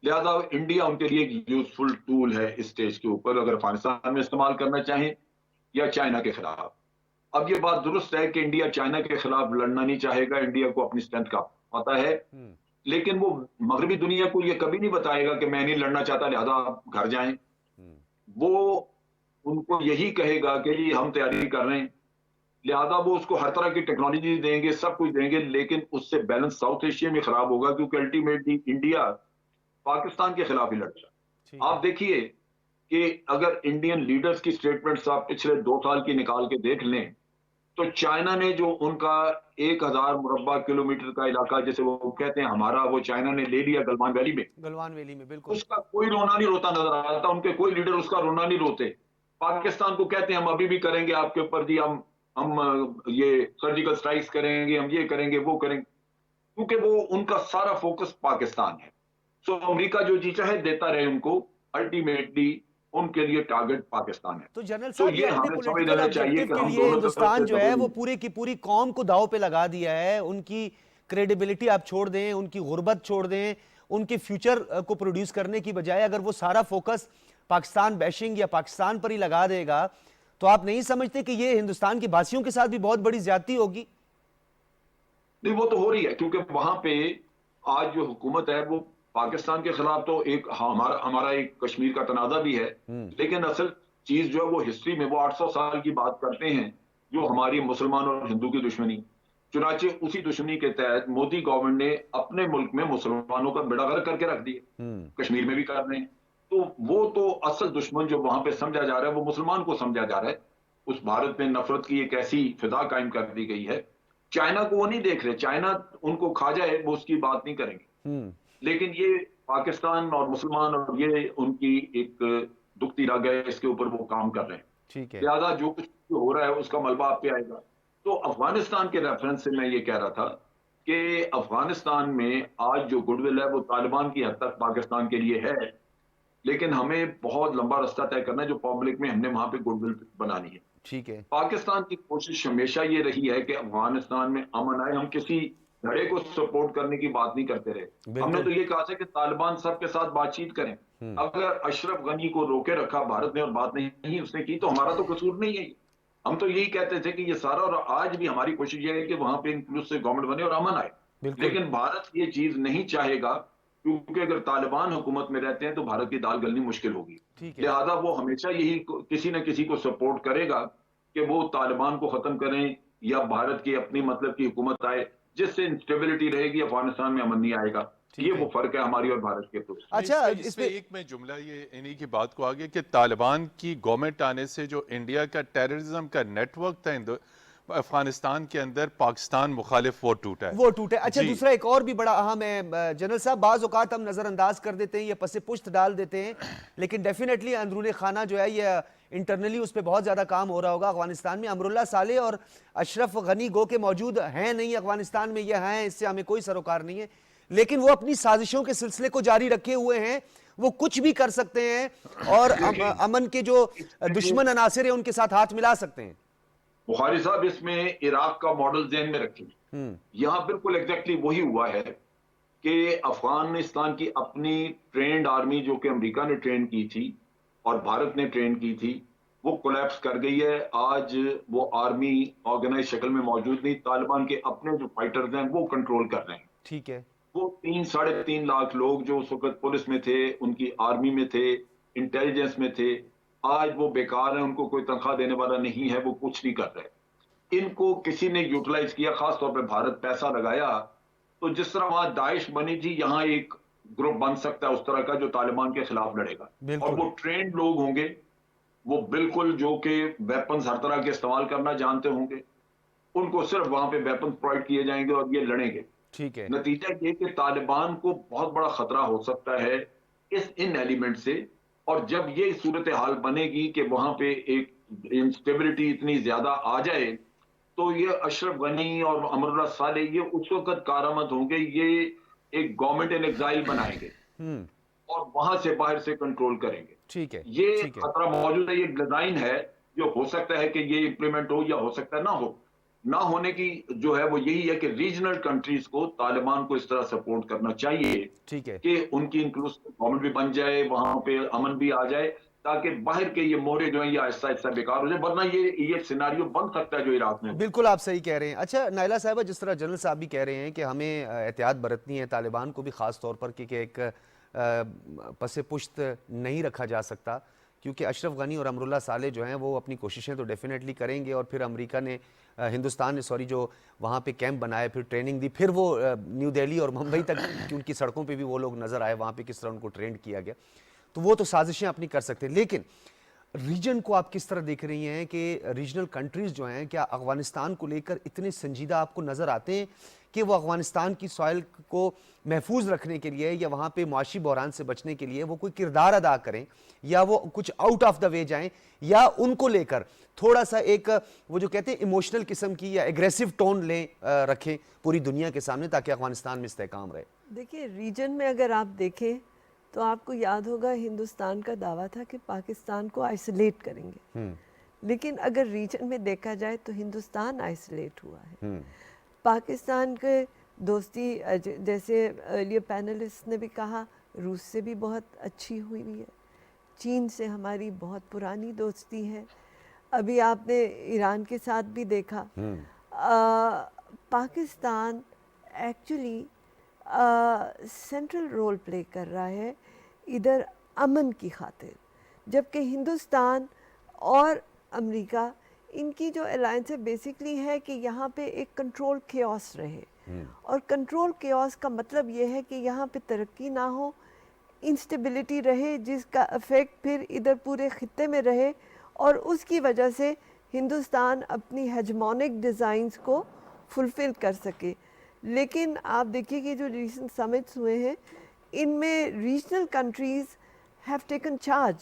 लिहाजा इंडिया उनके लिए एक यूजफुल टूल है इस स्टेज के ऊपर, अगर अफगानिस्तान में इस्तेमाल करना चाहें या चाइना के खिलाफ। अब ये बात दुरुस्त है कि इंडिया चाइना के खिलाफ लड़ना नहीं चाहेगा, इंडिया को अपनी स्ट्रेंथ का पता है, लेकिन वो मगरबी दुनिया को ये कभी नहीं बताएगा कि मैं नहीं लड़ना चाहता लिहाजा आप घर जाएं। वो उनको यही कहेगा कि जी हम तैयारी कर रहे हैं, लिहाजा वो उसको हर तरह की टेक्नोलॉजी देंगे, सब कुछ देंगे, लेकिन उससे बैलेंस साउथ एशिया में खराब होगा, क्योंकि अल्टीमेटली इंडिया पाकिस्तान के खिलाफ ही लड़ता। आप देखिए कि अगर इंडियन लीडर्स की स्टेटमेंट्स आप पिछले 2 साल की निकाल के देख लें, तो चाइना ने जो उनका 1000 मुरब्बा किलोमीटर का इलाका, जैसे वो कहते हैं हमारा, वो चाइना ने ले लिया गलवान वैली में। गलवान वैली में बिल्कुल। उसका कोई रोना नहीं रोता नजर आता, उनके कोई लीडर उसका रोना नहीं रोते। पाकिस्तान को कहते हैं हम अभी भी करेंगे आपके ऊपर जी, हम ये सर्जिकल स्ट्राइक्स करेंगे, हम ये करेंगे वो करेंगे, क्योंकि वो उनका सारा फोकस पाकिस्तान है। सो अमेरिका जो जी चाहे देता रहे उनको, अल्टीमेटली उनके लिए टारगेट पाकिस्तान है। तो जनरल तो साहब ये ये अपने हमें समझ पॉलिटिकल लेना चाहिए ऑब्जेक्टिव कि के हम लिए दोनों हिंदुस्तान तरफ जो से है वो पूरी की पूरी कौम को दांव पे लगा दिया है। उनकी क्रेडिबिलिटी आप छोड़ दें, उनकी गुर्बत छोड़ दें, उनके फ्यूचर को प्रोड्यूस करने की बजाय अगर वो सारा फोकस पाकिस्तान बैशिंग या पाकिस्तान पर ही लगा देगा, तो आप नहीं समझते कि ये हिंदुस्तान के वासियों के साथ भी बहुत बड़ी ज्यादती होगी? नहीं, वो तो हो रही है, क्योंकि वहां पे आज जो हुकूमत है वो पाकिस्तान के खिलाफ तो एक हमारा हमारा एक कश्मीर का तनाजा भी है, लेकिन असल चीज जो है वो हिस्ट्री में वो 800 साल की बात करते हैं, जो हमारी मुसलमान और हिंदू की दुश्मनी। चुनाचे उसी दुश्मनी के तहत मोदी गवर्नमेंट ने अपने मुल्क में मुसलमानों का बेड़ा गर्क करके रख दिया, कश्मीर में भी कर रहे हैं। तो वो तो असल दुश्मन जो वहां पे समझा जा रहा है वो मुसलमान को समझा जा रहा है। उस भारत में नफरत की एक ऐसी फिजा कायम कर दी गई है। चाइना को वो नहीं देख रहे, चाइना उनको खा जाए वो उसकी बात नहीं करेंगे, लेकिन ये पाकिस्तान और मुसलमान और ये उनकी एक दुखती रग है, इसके ऊपर वो काम कर रहे हैं। ठीक है। लिहाजा जो कुछ हो रहा है उसका मलबा आप पे आएगा। तो अफगानिस्तान के रेफरेंस से मैं ये कह रहा था कि अफगानिस्तान में आज जो गुडविल है वो तालिबान की हद तक पाकिस्तान के लिए है, लेकिन हमें बहुत लंबा रास्ता तय करना है जो पब्लिक में हमने वहां पे गुडविल बनानी है। ठीक है। पाकिस्तान की कोशिश हमेशा ये रही है कि अफगानिस्तान में अमन आए। हम किसी धड़े को सपोर्ट करने की बात नहीं करते रहे। हमने तो ये कहा था कि तालिबान सबके साथ बातचीत करें। अगर अशरफ गनी को रोके रखा भारत ने और बात नहीं उसने की तो हमारा तो कसूर नहीं है। हम तो यही कहते थे कि ये सारा, और आज भी हमारी कोशिश ये है कि वहां पे इंक्लूसिव गवर्नमेंट बने और अमन आए। लेकिन भारत ये चीज नहीं चाहेगा, क्योंकि अगर तालिबान हुकूमत में रहते हैं तो भारत की दाल गलनी मुश्किल होगी। लिहाजा वो हमेशा यही किसी न किसी को सपोर्ट करेगा कि वो तालिबान को खत्म करें या भारत की अपनी मतलब की हुकूमत आए, जिससे इंस्टेबिलिटी रहेगी, अफगानिस्तान में अमन नहीं आएगा। ये वो फर्क है हमारी और भारत के। तो अच्छा, इसमें एक मैं जुमला ये इन्हीं की बात को आगे कि तालिबान की गवर्नमेंट आने से जो इंडिया का टेररिज्म का नेटवर्क था अफगानिस्तान के अंदर, पाकिस्तान मुखालिफ वो टूटा है। अच्छा, दूसरा एक और भी बड़ा अहम है जनरल साहब, बाज औकात हम नजरअंदाज कर देते हैं, ये पसे पुश्त डाल देते हैं, लेकिन डेफिनेटली अंदरूनी खाना जो है ये इंटरनली उस पर बहुत ज्यादा काम हो रहा होगा अफगानिस्तान में। अमरुल्लाह साले और अशरफ गनी गो के मौजूद हैं नहीं अफगानिस्तान में, ये हैं, इससे हमें कोई सरोकार नहीं है, लेकिन वो अपनी साजिशों के सिलसिले को जारी रखे हुए हैं। वो कुछ भी कर सकते हैं और अमन के जो दुश्मन अनासिर है उनके साथ हाथ मिला सकते हैं। बुखारी साहब, इसमें इराक का मॉडल ज़हन में रखें। यहां बिल्कुल एग्जैक्टली वही हुआ है कि अफगानिस्तान की अपनी ट्रेंड आर्मी, जो कि अमेरिका ने ट्रेन की थी और भारत ने ट्रेन की थी, वो कोलैप्स कर गई है। आज वो आर्मी ऑर्गेनाइज शक्ल में मौजूद नहीं। तालिबान के अपने जो फाइटर्स हैं वो कंट्रोल कर रहे हैं। ठीक है। वो 3-3.5 लाख लोग जो उस वक्त पुलिस में थे, उनकी आर्मी में थे, इंटेलिजेंस में थे, आज वो बेकार है, उनको कोई तनख्वाह देने वाला नहीं है, वो कुछ नहीं कर रहे। इनको किसी ने यूटिलाइज किया, खासतौर पे भारत पैसा लगाया। तो जिस तरह वहां दाइश बनी थी, यहां एक ग्रुप बन सकता है उस तरह का जो तालिबान के खिलाफ लड़ेगा, और वो ट्रेंड लोग होंगे, वो बिल्कुल जो कि वेपन्स हर तरह के इस्तेमाल करना जानते होंगे। उनको सिर्फ वहां पे वेपन्स प्रोवाइड किए जाएंगे और ये लड़ेंगे। ठीक है। नतीजा ये कि तालिबान को बहुत बड़ा खतरा हो सकता है इन एलिमेंट से। और जब ये सूरत हाल बनेगी कि वहां पे एक इंस्टेबिलिटी इतनी ज्यादा आ जाए, तो ये अशरफ गनी और अमरुल्लाह साले ये उस वक्त कारामद होंगे, ये एक गवर्नमेंट इन एग्जाइल बनाएंगे और वहां से बाहर से कंट्रोल करेंगे। ठीक है। ये खतरा मौजूद है। ये डिजाइन है जो हो सकता है कि ये इंप्लीमेंट हो या हो सकता है ना हो। ना होने की जो है वो यही है कि रीजनल कंट्रीज को तालिबान को इस तरह सपोर्ट करना चाहिए। ठीक है कि उनकी इंक्लूसिव गवर्नमेंट भी बन जाए, वहां पे अमन भी आ जाए, ताकि बाहर के ये मोहरे जो हैं ये आहिस्ता आहिस्ता बेकार हो जाए। वरना ये सिनेरियो बन सकता है जो इराक में। बिल्कुल आप सही कह रहे हैं। अच्छा नाइला साहिबा, जिस तरह जनरल साहब भी कह रहे हैं कि हमें एहतियात बरतनी है, तालिबान को भी खास तौर पर कि एक पसे पुश्त नहीं रखा जा सकता, क्योंकि अशरफ गनी और अमरुल्लाह साले जो हैं वो अपनी कोशिशें तो डेफिनेटली करेंगे, और फिर अमेरिका ने हिंदुस्तान ने जो वहाँ पे कैंप बनाए, फिर ट्रेनिंग दी, फिर वो न्यू दिल्ली और मुंबई तक की उनकी सड़कों पे भी वो लोग नज़र आए, वहाँ पे किस तरह उनको ट्रेंड किया गया, तो वो तो साजिशें अपनी कर सकते हैं। लेकिन रीजन को आप किस तरह देख रही हैं कि रीजनल कंट्रीज़ जो हैं, क्या अफगानिस्तान को लेकर इतने संजीदा आपको नज़र आते हैं कि वो अफगानिस्तान की सॉइल को महफूज रखने के लिए या वहाँ पे मुआशी बहरान से बचने के लिए वो कोई किरदार अदा करें, या वो कुछ आउट ऑफ द वे जाएं, या उनको लेकर थोड़ा सा एक वो जो कहते हैं इमोशनल किस्म की या एग्रेसिव टोन लें रखें पूरी दुनिया के सामने, ताकि अफगानिस्तान में इस्तेहकाम रहे? देखिए, रीजन में अगर आप देखें तो आपको याद होगा हिंदुस्तान का दावा था कि पाकिस्तान को आइसोलेट करेंगे, लेकिन अगर रीजन में देखा जाए तो हिंदुस्तान आइसोलेट हुआ है। पाकिस्तान के दोस्ती, जैसे अर्लियर पैनलिस्ट ने भी कहा, रूस से भी बहुत अच्छी हुई है, चीन से हमारी बहुत पुरानी दोस्ती है, अभी आपने ईरान के साथ भी देखा। Pakistan actually central role play कर रहा है इधर अमन की खातिर, जबकि हिंदुस्तान और अमेरिका, इनकी जो अलायंस है बेसिकली है कि यहाँ पे एक कंट्रोल केओस रहे, और कंट्रोल केओस का मतलब ये है कि यहाँ पे तरक्की ना हो, इंस्टेबिलिटी रहे, जिसका इफेक्ट फिर इधर पूरे खित्ते में रहे, और उसकी वजह से हिंदुस्तान अपनी हेजमोनिक डिज़ाइंस को फुलफ़िल कर सके। लेकिन आप देखिए कि जो रीसेंट समिट्स हुए हैं, इनमें regional countries have taken charge,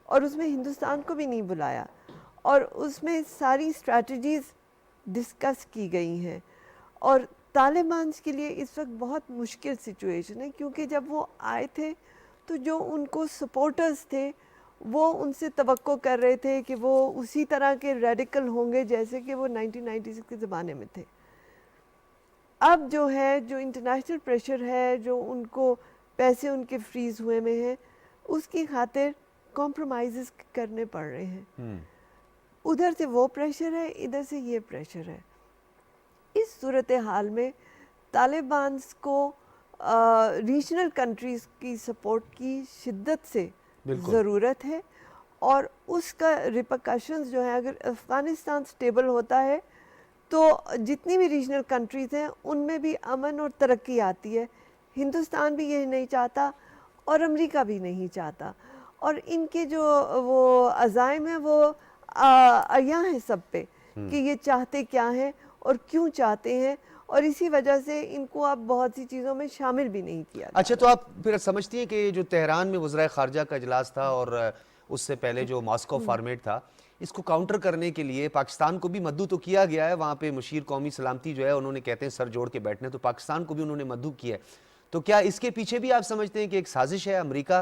और उसमें हिंदुस्तान को भी नहीं बुलाया, और उसमें सारी स्ट्रैटेजीज़ डिस्कस की गई हैं। और तालिबान के लिए इस वक्त बहुत मुश्किल सिचुएशन है, क्योंकि जब वो आए थे तो जो उनको सपोर्टर्स थे वो उनसे तवक्को कर रहे थे कि वो उसी तरह के रेडिकल होंगे जैसे कि वो 1996 के ज़माने में थे। अब जो है, जो इंटरनेशनल प्रेशर है, जो उनको पैसे उनके फ्रीज हुए में हैं, उसकी खातिर कॉम्प्रोमाइज़ करने पड़ रहे हैं। उधर से वो प्रेशर है, इधर से ये प्रेशर है। इस सूरत हाल में तालिबान को रीजनल कंट्रीज़ की सपोर्ट की शिद्दत से ज़रूरत है, और उसका रिपरकशंस जो है, अगर अफ़गानिस्तान स्टेबल होता है तो जितनी भी रीजनल कंट्रीज़ हैं उनमें भी अमन और तरक्की आती है। हिंदुस्तान भी यही नहीं चाहता और अमेरिका भी नहीं चाहता, और इनके जो वो अज़ाइम है वो अयां है सब पे कि ये चाहते क्या हैं और क्यों चाहते हैं, और इसी वजह से इनको अब बहुत सी चीज़ों में शामिल भी नहीं किया। अच्छा, तो आप फिर समझती हैं कि जो तेहरान में वज़राए ख़ारजा का इजलास था और उससे पहले जो मॉस्को फॉर्मेट था, इसको काउंटर करने के लिए पाकिस्तान को भी मद्दू तो किया गया है। वहाँ पे मुशीर कौमी सलामती जो है उन्होंने कहते हैं सर जोड़ के बैठने, तो पाकिस्तान को भी उन्होंने मद्दू किया है। तो क्या इसके पीछे भी आप समझते हैं कि एक साजिश है, अमेरिका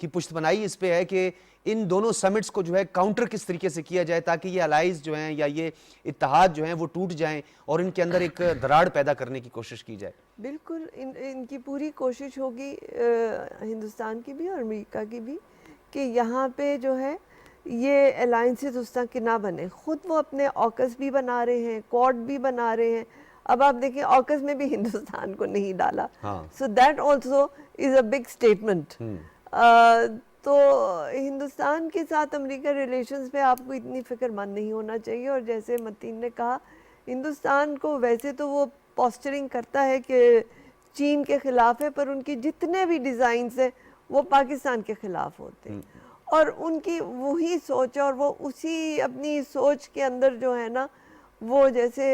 की पुश्तबनाई इस पे है कि इन दोनों समिट्स को जो है काउंटर किस तरीके से किया जाए ताकि ये अलाइज जो हैं या ये इत्तेहाद जो हैं वो टूट जाएं और इनके अंदर एक दरार पैदा करने की कोशिश की जाए? बिल्कुल, इनकी पूरी कोशिश होगी, हिंदुस्तान की भी और अमेरिका की भी, कि यहाँ पे जो है ये अलाइंसेस उस तरह के ना बने। ख़ुद वो अपने ऑकस भी बना रहे हैं, क्वाड भी बना रहे हैं। अब आप देखिए ऑकस में भी हिंदुस्तान को नहीं डाला, so that also is a big statement. तो हिंदुस्तान के साथ अमेरिका रिलेशंस पे आपको इतनी फिक्रमंद नहीं होना चाहिए। और जैसे मतीन ने कहा, हिंदुस्तान को वैसे तो वो पोस्चरिंग करता है कि चीन के ख़िलाफ़ है, पर उनकी जितने भी डिज़ाइंस हैं वो पाकिस्तान के ख़िलाफ़ होते हैं, और उनकी वही सोच है, और वो उसी अपनी सोच के अंदर जो है ना, वो जैसे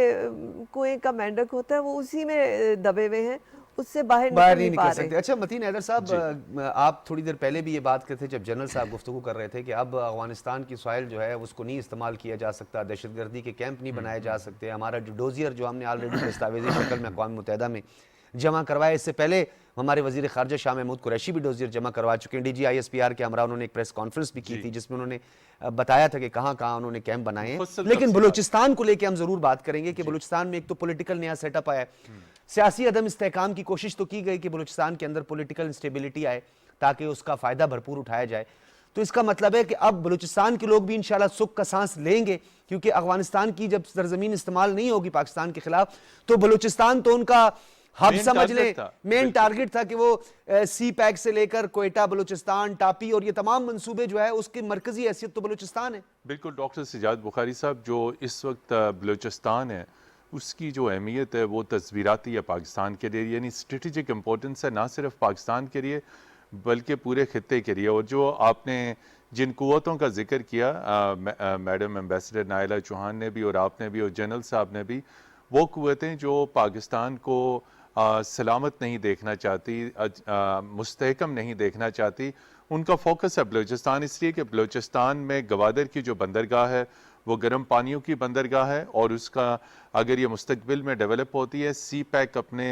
कुएं का मेंढक होता है, वो उसी में दबे हुए हैं, उससे बाहर नहीं निकल सकते। अच्छा मतीन हैदर साहब, आप थोड़ी देर पहले भी ये बात करते थे जब जनरल साहब गुफ्तगू कर रहे थे कि अब अफगानिस्तान की सॉइल जो है उसको नहीं इस्तेमाल किया जा सकता, दहशतगर्दी के कैंप नहीं बनाए जा सकते, हमारा जो डोजियर जो हमने ऑलरेडी दस्तावेजी शक्ल में अक़वाम मुत्तहिदा में जमा करवाया, इससे पहले हमारे वज़ीर ख़ारजा शाह महमूद कुरैशी भी डोजियर जमा करवा चुके हैं। DGISPR के हमरा उन्होंने एक प्रेस कॉन्फ्रेंस भी की थी जिसमें उन्होंने बताया था कि कहाँ कहाँ उन्होंने कैंप बनाए हैं। लेकिन बलूचिस्तान को लेकर हम ज़रूर बात करेंगे कि बलूचिस्तान में एक तो पॉलिटिकल नया सेटअप आया है, सियासी अदम इस्तेहकाम की कोशिश तो की गई कि बलूचिस्तान के अंदर पॉलिटिकल इंस्टेबिलिटी आए ताकि उसका फ़ायदा भरपूर उठाया जाए। तो इसका मतलब है कि अब बलूचिस्तान के लोग भी इंशाल्लाह सुख का सांस लेंगे, क्योंकि अफगानिस्तान की जब सरजमीन इस्तेमाल नहीं होगी पाकिस्तान के खिलाफ, तो बलूचिस्तान तो उनका हब समझ ले, मेन टारगेट था कि वो सी पैक से लेकर कोयटा, बलूचिस्तान, टापी और ये तमाम मंसूबे जो है उसकी मरकजी हैसियत तो बलूचिस्तान है। बिल्कुल डॉक्टर सजाद बुखारी साहब, जो इस वक्त बलूचिस्तान है उसकी जो अहमियत है वो तस्वीराती है पाकिस्तान के लिए, यानी स्ट्रेटेजिक इम्पोर्टेंस है ना सिर्फ पाकिस्तान के लिए बल्कि पूरे खित्ते के लिए। और जो आपने जिन कुव्वतों का जिक्र किया, मैडम एम्बेसडर नायला चौहान ने भी और आपने भी और जनरल साहब ने भी, वो कुव्वतें जो पाकिस्तान को सलामत नहीं देखना चाहती, मुस्तहकम नहीं देखना चाहती, उनका फोकस है बलूचिस्तान। इसलिए कि बलूचिस्तान में गवादर की जो बंदरगाह है वो गर्म पानियों की बंदरगाह है, और उसका अगर ये मुस्तकबिल में डेवलप होती है, सी पैक अपने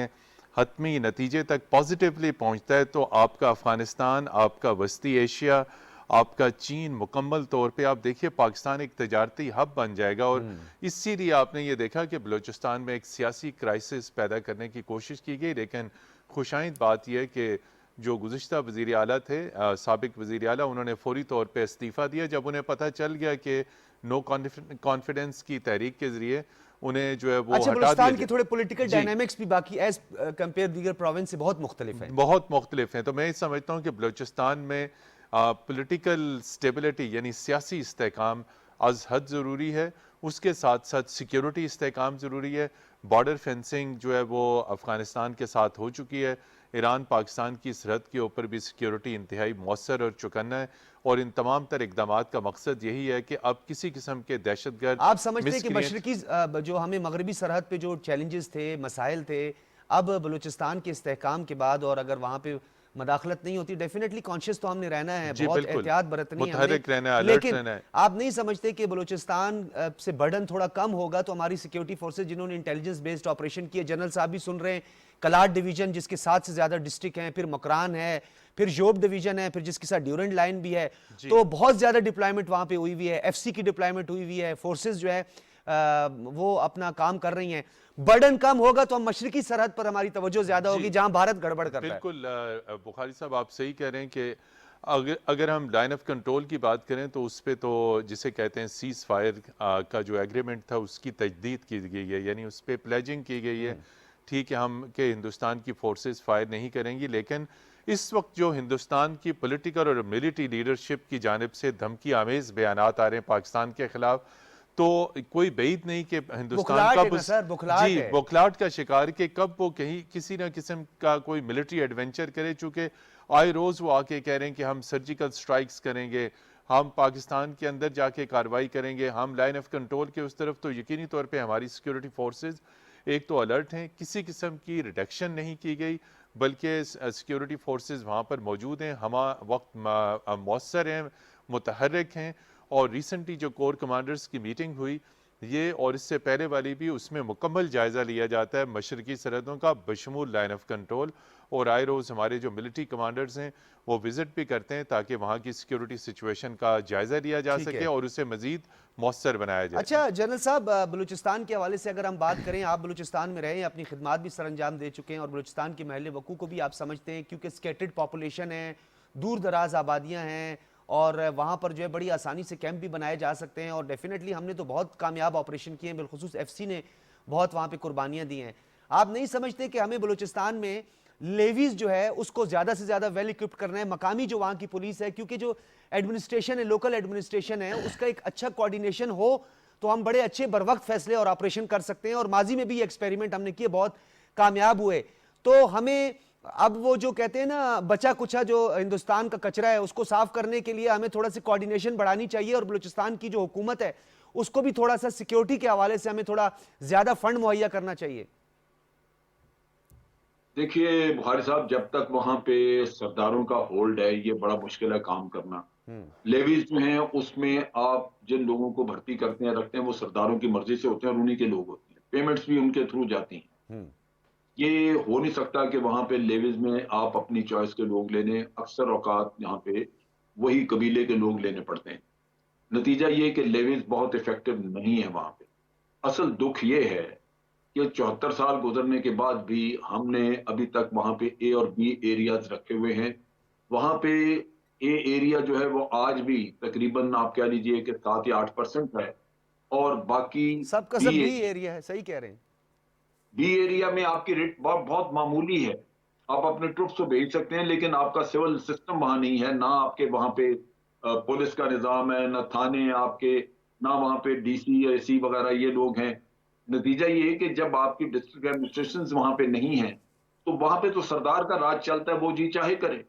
हतमी नतीजे तक पॉजिटिवली पहुँचता है, तो आपका अफ़गानिस्तान, आपका वस्ती एशिया, आपका चीन मुकम्मल तौर पे आप देखिए पाकिस्तान एक तजारती हब बन जाएगा। और इसीलिए आपने ये देखा कि बलूचिस्तान में एक सियासी क्राइसिस पैदा करने की कोशिश की गई। लेकिन खुशाइंद बात यह है कि जो गुज़िश्ता वज़ीर आला थे, साबिक वज़ीर आला, उन्होंने फौरी तौर पर इस्तीफ़ा दिया जब उन्हें पता चल गया कि नो कॉन्फिडेंस की तहरीक के ज़रिए उन्हें जो है वो अच्छा, हटा दिया। के थोड़े पॉलिटिकल डायनामिक्स भी बाकी एज कंपेयर दीगर प्रोविंस से बहुत मुख्तलिफ हैं, बहुत मुख्तलिफ हैं। तो मैं समझता हूँ कि बलूचिस्तान में पॉलिटिकल स्टेबिलिटी यानी सियासी इस्तेहकाम अज़ हद ज़रूरी है, उसके साथ साथ सिक्योरिटी इस्तेहकाम ज़रूरी है। बॉर्डर फेंसिंग जो है वो अफ़गानिस्तान के साथ हो चुकी है, ईरान पाकिस्तान की सरहद के ऊपर भी सिक्योरिटी इंतहाई मौसर और चौकन्ना है, और इन तमाम तर इक़दाम का मकसद यही है कि अब किसी किस्म के दहशतगर्द, आप समझते हैं कि मशरकी जो हमें मगरबी सरहद पे जो चैलेंजेस थे, मसाइल थे, अब बलूचिस्तान के इस्तेहकाम के बाद और अगर वहाँ पे मदाखलत नहीं होती, डेफिनेटली कॉन्शियस तो हमने रहना है, बहुत एहतियात बरतनी है, लेकिन आप नहीं समझते कि बलूचिस्तान से बर्डन थोड़ा कम होगा तो हमारी सिक्योरिटी फोर्सेज जिन्होंने इंटेलिजेंस बेस्ड ऑपरेशन किए, जनरल साहब भी सुन रहे हैं, कलाट डिवीजन जिसके 7 से ज्यादा डिस्ट्रिक्ट हैं, फिर मकरान है, फिर जोब डिवीजन है, फिर जिसके साथ ड्यूरेंट लाइन भी है, तो बहुत ज्यादा डिप्लॉयमेंट वहां पे हुई हुई है, FC की डिप्लॉयमेंट हुई हुई है, फोर्सेज जो है वो अपना काम कर रही हैं, बर्डन कम होगा तो हम मशरकी सरहद पर हमारी तवज्जो ज्यादा होगी जहां भारत गड़बड़ कर रहा है। बिल्कुल बुखारी साहब आप सही कह रहे हैं कि अगर हम लाइन ऑफ कंट्रोल की बात करें तो उस पर तो जिसे कहते हैं सीज फायर का जो एग्रीमेंट था उसकी तजदीद की गई है, यानी उस पर प्लेजिंग की गई है। ठीक है, हम कि हिंदुस्तान की फोर्सेस फायर नहीं करेंगी, लेकिन इस वक्त जो हिंदुस्तान की पॉलिटिकल और मिलिट्री लीडरशिप की जानिब से धमकी आमेज बयान आ रहे हैं पाकिस्तान के खिलाफ, तो कोई बैद नहीं कि हिंदुस्तान कब बौखलाहट का शिकार कि कब वो कहीं किसी ना किस्म का कोई मिलिट्री एडवेंचर करे। चूंकि आए रोज वो आके कह रहे हैं कि हम सर्जिकल स्ट्राइक्स करेंगे, हम पाकिस्तान के अंदर जाके कार्रवाई करेंगे, हम लाइन ऑफ कंट्रोल के उस तरफ। तो यकीनी तौर पे हमारी सिक्योरिटी फोर्सेस एक तो अलर्ट हैं, किसी किस्म की रिडक्शन नहीं की गई, बल्कि सिक्योरिटी फोर्सेस वहाँ पर मौजूद हैं, हम वक्त मौसर हैं, मुतहर्रिक हैं। और रिसेंटली जो कोर कमांडर्स की मीटिंग हुई ये और इससे पहले वाली भी, उसमें मुकम्मल जायज़ा लिया जाता है मशरकी सरहदों का बशमूल लाइन ऑफ कंट्रोल। और आए रोज़ हमारे जो मिलिट्री कमांडर्स हैं वो विज़िट भी करते हैं ताकि वहाँ की सिक्योरिटी सिचुएशन का जायज़ा लिया जा सके और उसे मज़ीद मौसर बनाया जाए। अच्छा जनरल साहब, बलूचिस्तान के हवाले से अगर हम बात करें, आप बलूचिस्तान में रहे, अपनी खिदमात भी सर अंजाम दे चुके हैं और बलूचिस्तान के महल वकू को भी आप समझते हैं, क्योंकि स्केटेड पॉपुलेशन है, दूर दराज आबादियाँ हैं और वहाँ पर जो है बड़ी आसानी से कैंप भी बनाए जा सकते हैं। और डेफिनेटली हमने तो बहुत कामयाब ऑपरेशन किए हैं, बिलखुसूस FC ने बहुत वहाँ पे कुर्बानियाँ दी हैं। आप नहीं समझते कि हमें बलूचिस्तान में लेवीज जो है उसको ज़्यादा से ज़्यादा वेल इक्विप्ड करना है, मकामी जो वहाँ की पुलिस है, क्योंकि जो एडमिनिस्ट्रेशन है, लोकल एडमिनिस्ट्रेशन है, उसका एक अच्छा कोऑर्डिनेशन हो तो हम बड़े अच्छे बर वक्त फैसले और ऑपरेशन कर सकते हैं। और माजी में भी ये एक्सपेरिमेंट हमने किए, बहुत कामयाब हुए। तो हमें अब वो जो कहते हैं ना बचा कुचा जो हिंदुस्तान का कचरा है उसको साफ करने के लिए हमें थोड़ा सी कोऑर्डिनेशन बढ़ानी चाहिए और बलूचिस्तान की जो हुकूमत है उसको भी थोड़ा सा सिक्योरिटी के हवाले से हमें थोड़ा ज्यादा फंड मुहैया करना चाहिए। देखिए बुखारी साहब, जब तक वहां पे सरदारों का होल्ड है ये बड़ा मुश्किल है काम करना। लेवीज जो हैं उसमें आप जिन लोगों को भर्ती करते हैं रखते हैं वो सरदारों की मर्जी से होते हैं और उन्हीं के लोग होते हैं, पेमेंट्स भी उनके थ्रू जाती हैं। ये हो नहीं सकता कि वहां पे लेवीज में आप अपनी चॉइस के लोग लेने, अक्सर औकात यहाँ पे वही कबीले के लोग लेने पड़ते हैं। नतीजा ये कि लेवीज बहुत इफेक्टिव नहीं है वहां पे। असल दुख ये है कि 74 साल गुजरने के बाद भी हमने अभी तक वहां पे A और B एरियाज रखे हुए हैं। वहां पे A एरिया जो है वो आज भी तकरीबन आप कह लीजिए कि 7 या 8% है और बाकी सबका सब B एरिया है। सही कह रहे हैं। बी एरिया में आपकी रेट बहुत मामूली है, आप अपने ट्रुप्स तो भेज सकते हैं लेकिन आपका सिविल सिस्टम वहां नहीं है, ना आपके वहां पे पुलिस का निजाम है, ना थाने आपके, ना वहां पे DC या AC वगैरह ये लोग हैं। नतीजा ये है कि जब आपकी डिस्ट्रिक्ट एडमिनिस्ट्रेशन वहां पे नहीं है तो वहां पे तो सरदार का राज चलता है, वो जी चाहे करे।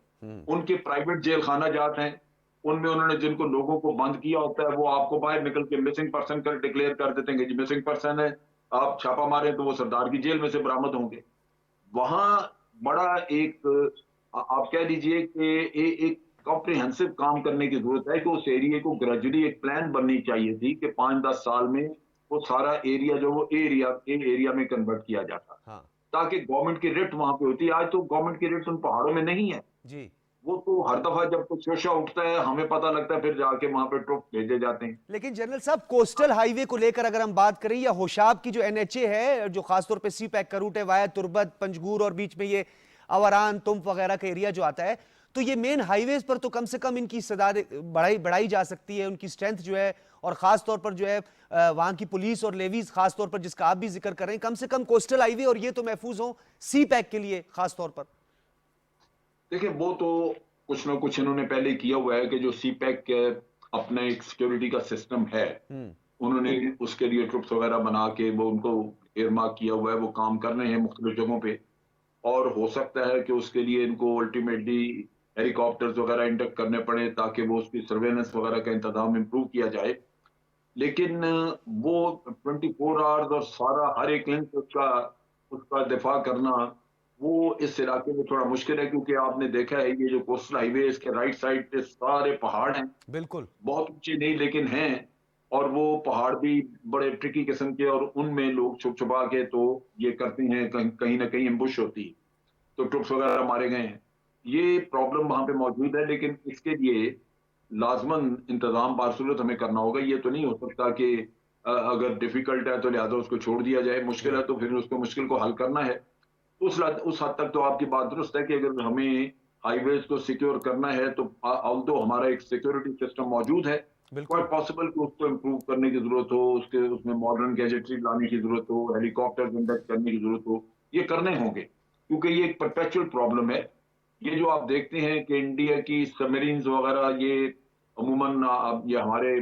उनके प्राइवेट जेल खाना जाते हैं, उनमें उन्होंने जिनको लोगों को बंद किया होता है वो आपको बाहर निकल के मिसिंग पर्सन कर डिक्लेयर कर देते हैं कि जी मिसिंग पर्सन है, आप छापा मारे तो वो सरदार की जेल में से बरामद होंगे। वहां बड़ा एक आप कह लीजिए कि एक कॉम्प्रिहेंसिव काम करने की जरूरत है कि उस एरिया को ग्रेजुअली एक प्लान बननी चाहिए थी कि 5-10 साल में वो सारा एरिया जो वो एरिया में कन्वर्ट किया जाता, हाँ ताकि गवर्नमेंट की रिट वहां पे होती। आज तो गवर्नमेंट की रिट उन पहाड़ों में नहीं है जी। वो तो हर दफा जब कुछ शोशा उठता है हमें पता लगता है, फिर जाके वहां पे ट्रुप भेजे जाते हैं। लेकिन जनरल साहब, कोस्टल हाईवे को लेकर अगर हम बात करें या होशाब की जो NHA है जो खासतौर पे CPEC का रूट है वाया तुर्बत पंजगूर और बीच में ये अवरान तुम्फ वगैरह का एरिया जो आता है, तो ये मेन हाईवेज पर तो कम से कम इनकी सदार बढ़ाई जा सकती है, उनकी स्ट्रेंथ जो है, और खास तौर पर जो है वहां की पुलिस और लेवीज खास तौर पर जिसका आप भी जिक्र कर रहे हैं, कम से कम कोस्टल हाईवे और ये तो महफूज हो CPEC के लिए खास तौर पर। देखिए वो तो कुछ ना कुछ इन्होंने पहले किया हुआ है कि जो CPEC के अपना एक सिक्योरिटी का सिस्टम है उन्होंने उसके लिए ट्रुप्स वगैरह बना के वो उनको एयरमार्क किया हुआ है, वो काम कर रहे हैं मुख्तलिफ जगहों पे। और हो सकता है कि उसके लिए इनको अल्टीमेटली हेलीकॉप्टर्स वगैरह इंडक्ट करने पड़े ताकि वो उसकी सर्वेलेंस वगैरह का इंतजाम इम्प्रूव किया जाए। लेकिन वो 24 आवर्स और सारा हर एक लिंक उसका उसका दिफा करना वो इस इलाके में थोड़ा मुश्किल है, क्योंकि आपने देखा है ये जो कोस्टल हाईवे इसके राइट साइड पे सारे पहाड़ हैं, बिल्कुल बहुत ऊंचे नहीं लेकिन हैं, और वो पहाड़ भी बड़े ट्रिकी किस्म के, और उनमें लोग छुप छुपा के तो ये करते हैं, कहीं ना कहीं एम्बुश होती है तो ट्रुप्स वगैरह मारे गए हैं। ये प्रॉब्लम वहां पे मौजूद है, लेकिन इसके लिए लाजमन इंतजाम बारसूरत हमें करना होगा। ये तो नहीं हो सकता कि अगर डिफिकल्ट है तो लिहाजा उसको छोड़ दिया जाए, मुश्किल है तो फिर उसको मुश्किल को हल करना है। उस हद तक तो आपकी बात दुरुस्त है कि अगर हमें हाईवेज को सिक्योर करना है तो ऑल्दो हमारा एक सिक्योरिटी सिस्टम मौजूद है, बिल्कुल। क्वाइट पॉसिबल कि उसको इम्प्रूव करने की जरूरत हो, उसके उसमें मॉडर्न गैजेटरी लाने की जरूरत हो, हेलीकॉप्टर इंडक्ट करने की जरूरत हो, ये करने होंगे क्योंकि ये एक परपेचुअल प्रॉब्लम है। ये जो आप देखते हैं कि इंडिया की सबमरीन्स वगैरह ये अमूमन ये हमारे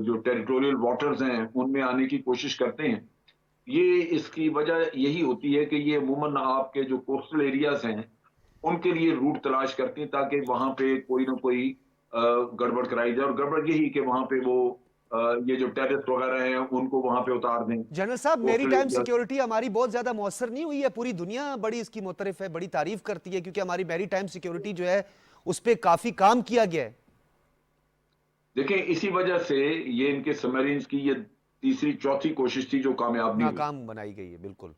जो टेरिटोरियल वाटर्स हैं उनमें आने की कोशिश करते हैं। ये इसकी वजह यही होती है कि ये अमूमन आपके जो कोस्टल एरियाज हैं उनके लिए रूट तलाश करती हैं ताकि वहां पे कोई ना कोई गड़बड़ कराई जाए, और गड़बड़ यही कि वहां पे वो ये जो टेररिस्ट वगैरह हैं उनको वहां पे उतार दें। जनरल साहब, मेरी कोस्टल टाइम एरिया सिक्योरिटी हमारी बहुत ज्यादा मौसर नहीं हुई है, पूरी दुनिया बड़ी इसकी मुतरफ है, बड़ी तारीफ करती है, क्योंकि हमारी मैरी टाइम सिक्योरिटी जो है उस पर काफी काम किया गया है। देखें, इसी वजह से ये इनके सबमरीन्स की ये तीसरी चौथी कोशिश थी जो कामयाब नहीं हुई, नाकाम बनाई गई है, बिल्कुल।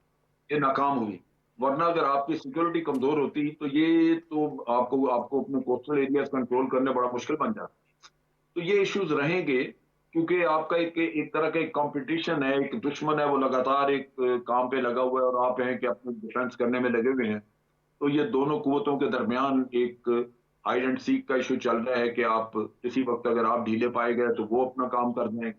ये नाकाम हुई। वरना अगर आपकी सिक्योरिटी कमजोर होती तो ये तो आपको आपको अपने कोस्टल एरियाज कंट्रोल करने बड़ा मुश्किल बन जाता। तो ये इश्यूज रहेंगे क्योंकि आपका एक तरह का एक कंपटीशन है, एक दुश्मन है, वो लगातार एक काम पे लगा हुआ है और आप हैं कि अपने डिफेंस करने में लगे हुए हैं। तो ये दोनों कुव्वतों के दरमियान एक हाइड एंड सीक का इशू चल रहा है कि आप किसी वक्त अगर आप ढीले पाए गए तो वो अपना काम कर दें।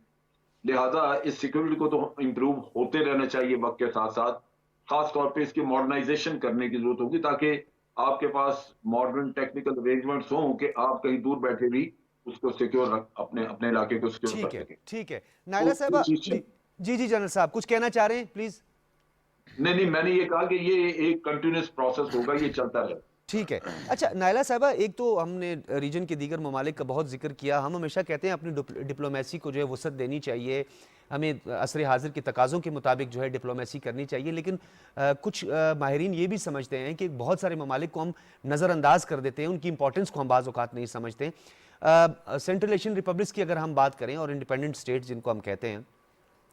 लिहाजा इस सिक्योरिटी को तो इम्प्रूव होते रहना चाहिए वक्त के साथ साथ। खास तौर पे इसकी मॉडर्नाइजेशन करने की जरूरत होगी ताकि आपके पास मॉडर्न टेक्निकल अरेंजमेंट्स हों कि आप कहीं दूर बैठे भी उसको सिक्योर अपने अपने इलाके को सिक्योर ठीक कर है, सकें। ठीक है। नायला तो साहबा, चीज जी जी जी, जनरल साहब कुछ कहना चाह रहे हैं, प्लीज। नहीं नहीं, मैंने ये कहा कि ये एक कंटिन्यूस प्रोसेस होगा, ये चलता रहे। ठीक है। अच्छा नायला साहबा, एक तो हमने रीजन के दीगर ममालिक का बहुत जिक्र किया, हम हमेशा कहते हैं अपनी डिप्लोमेसी को जो है वसअत देनी चाहिए, हमें असर हाजिर के तकाज़ों के मुताबिक जो है डिप्लोमेसी करनी चाहिए, लेकिन कुछ माहिरीन ये भी समझते हैं कि बहुत सारे ममालिक को हम नज़रअंदाज कर देते हैं, उनकी इंपॉर्टेंस को हम बाज़ औक़ात नहीं समझते। सेंट्रल एशियन रिपब्लिक्स की अगर हम बात करें और इंडिपेंडेंट स्टेट्स जिनको हम कहते हैं,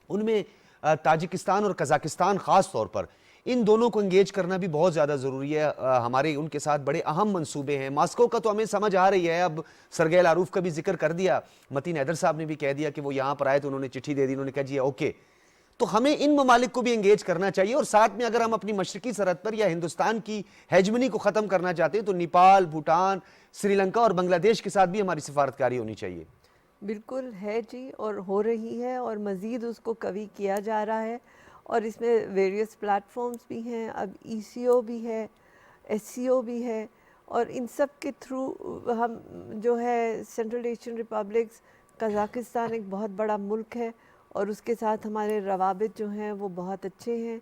उनमें ताजिकिस्तान और कज़ाकिस्तान ख़ास तौर पर, इन दोनों को इंगेज करना भी बहुत ज़्यादा ज़रूरी है। हमारे उनके साथ बड़े अहम मंसूबे हैं। मास्को का तो हमें समझ आ रही है, अब सरगेल आरूफ का भी जिक्र कर दिया, मतीन हैदर साहब ने भी कह दिया कि वो यहाँ पर आए तो उन्होंने चिट्ठी दे दी, उन्होंने कहा जी ओके। तो हमें इन ममालिक को भी एंगेज करना चाहिए, और साथ में अगर हम अपनी मशरकी सरहद पर या हिंदुस्तान की हेजमनी को ख़त्म करना चाहते हैं तो नेपाल, भूटान, श्रीलंका और बांग्लादेश के साथ भी हमारी सफारतकारी होनी चाहिए। बिल्कुल है जी, और हो रही है, और मज़ीद उसको कवी किया जा रहा है, और इसमें वेरियस प्लेटफॉर्म्स भी हैं, अब ECO भी है, SCO भी है, और इन सब के थ्रू हम जो है सेंट्रल एशियन रिपब्लिक्स, कज़ाकिस्तान एक बहुत बड़ा मुल्क है और उसके साथ हमारे रवाबित जो हैं वो बहुत अच्छे हैं।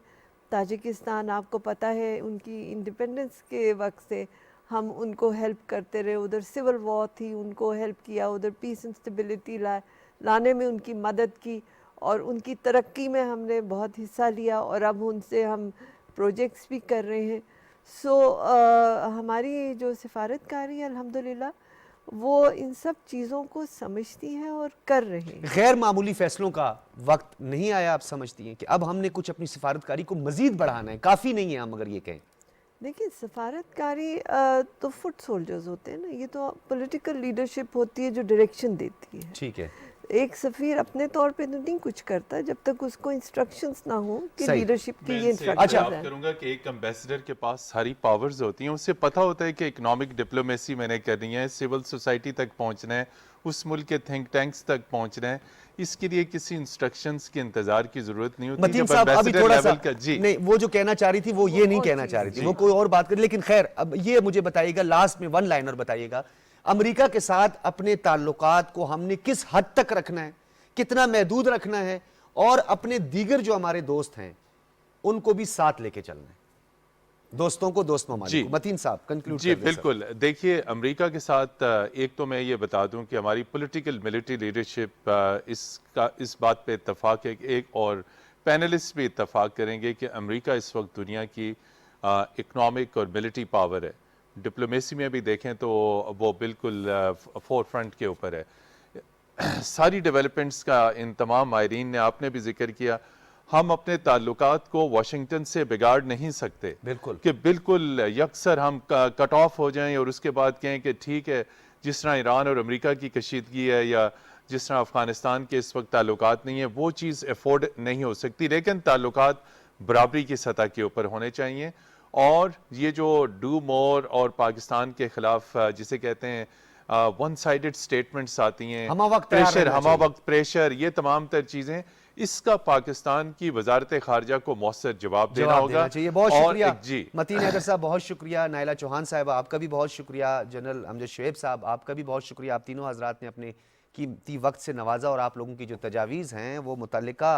ताजिकिस्तान आपको पता है उनकी इंडिपेंडेंस के वक्त से हम उनको हेल्प करते रहे, उधर सिविल वॉर थी, उनको हेल्प किया, उधर पीस एंड स्टेबिलिटी लाने में उनकी मदद की, और उनकी तरक्की में हमने बहुत हिस्सा लिया, और अब उनसे हम प्रोजेक्ट्स भी कर रहे हैं। हमारी जो सिफारतकारी है अल्हम्दुलिल्लाह वो इन सब चीज़ों को समझती हैं और कर रहे हैं। गैर मामूली फैसलों का वक्त नहीं आया, आप समझती हैं कि अब हमने कुछ अपनी सिफारतकारी को मजीद बढ़ाना है, काफ़ी नहीं है हम अगर ये कहें? देखिए, सफारतकारी तो फुट सोल्जर्स होते हैं ना, ये तो पॉलिटिकल लीडरशिप होती है जो डायरेक्शन देती है। ठीक है। एक सफ़ीर अपने तौर पे तो नहीं कुछ करता जब तक उसको इंस्ट्रक्शंस ना हो कि सही। लीडरशिप की मैं ये इनसे इंस्ट्रक्शंस इख्तिलाफ हैं। करूंगा कि एक एम्बेसडर के पास सारी पावर्स होती हैं, उसे पता होता है कि इकोनॉमिक डिप्लोमेसी मैंने करनी है, सिविल सोसाइटी तक पहुंचना है, उस मुल्क के थिंक टैंक्स तक पहुंचना है, इसके लिए किसी इंस्ट्रक्शंस के इंतजार की जरूरत नहीं होती। मतीन जब साहब अभी ambassador थोड़ा सा level का जी नहीं, वो जो कहना चाह रही थी वो ये नहीं और कहना चीज़ चाह रही थी, जी। वो कोई और बात कर, लेकिन खैर अब ये मुझे बताइएगा, लास्ट में वन लाइनर बताइएगा, अमेरिका के साथ अपने ताल्लुकात को हमने किस हद तक रखना है, कितना महदूद रखना है, और अपने दीगर जो हमारे दोस्त हैं उनको भी साथ लेके चलना है, दोस्तों को, दोस्त ममालिक को। मतीन साहब कंक्लूड जी बिल्कुल। देखिए, अमेरिका के साथ एक तो मैं ये बता दूं कि हमारी पॉलिटिकल मिलिट्री लीडरशिप इस बात पे इत्तेफाक है कि एक और पैनलिस्ट भी इत्तेफाक करेंगे कि अमेरिका इस वक्त दुनिया की इकोनॉमिक और मिलिट्री पावर है। डिप्लोमेसी में भी देखें तो वो बिल्कुल फोर फ्रंट के ऊपर है। सारी डेवलपमेंट्स का इन तमाम माहिरीन ने, आपने भी जिक्र किया, हम अपने ताल्लुकात को वाशिंगटन से बिगाड़ नहीं सकते। बिल्कुल कि बिल्कुल यकसर हम कट ऑफ हो जाएं और उसके बाद कहें कि ठीक है, जिस तरह ईरान और अमेरिका की कशीदगी है या जिस तरह अफगानिस्तान के इस वक्त ताल्लुकात नहीं है, वो चीज़ अफोर्ड नहीं हो सकती, लेकिन ताल्लुकात बराबरी की सतह के ऊपर होने चाहिए। और ये जो डू मोर और पाकिस्तान के खिलाफ जिसे कहते हैं वन साइडेड स्टेटमेंट्स आती हैं, हमा वक्त तैयार प्रेशर, रहना हमा चाहिए। वक्त प्रेशर, ये तमाम तर चीज़ें, इसका पाकिस्तान की वजारत खारजा को मौसर जवाब देना जवाब होगा। देना चाहिए। बहुत और शुक्रिया जी मतीन हैदर साहब, बहुत शुक्रिया नाइला चौहान साहब, आपका भी बहुत शुक्रिया। जनरल अमजद शुएब साहब, आपका भी बहुत शुक्रिया। आप तीनों हजरात ने अपने कीमती वक्त से नवाजा और आप लोगों की जो तजावीज़ हैं वो मुतल्लिका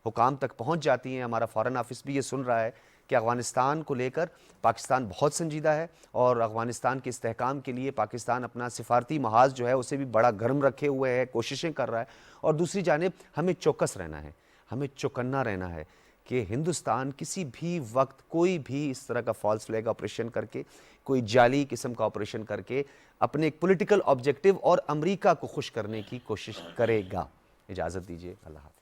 हुकाम तक पहुँच जाती हैं। हमारा फ़ॉरेन ऑफिस भी ये सुन रहा है कि अफ़गानिस्तान को लेकर पाकिस्तान बहुत संजीदा है और अफ़गानिस्तान के इस्तेहकाम के लिए पाकिस्तान अपना सिफारती महाज जो है उसे भी बड़ा गर्म रखे हुए है, कोशिशें कर रहा है। और दूसरी जानिब हमें चौकस रहना है, हमें चौकन्ना रहना है कि हिंदुस्तान किसी भी वक्त कोई भी इस तरह का फॉल्स फ्लैग ऑपरेशन करके, कोई जाली किस्म का ऑपरेशन करके अपने एक पॉलिटिकल ऑब्जेक्टिव और अमेरिका को खुश करने की कोशिश करेगा। इजाज़त दीजिए, अल्लाह हाफ़िज़।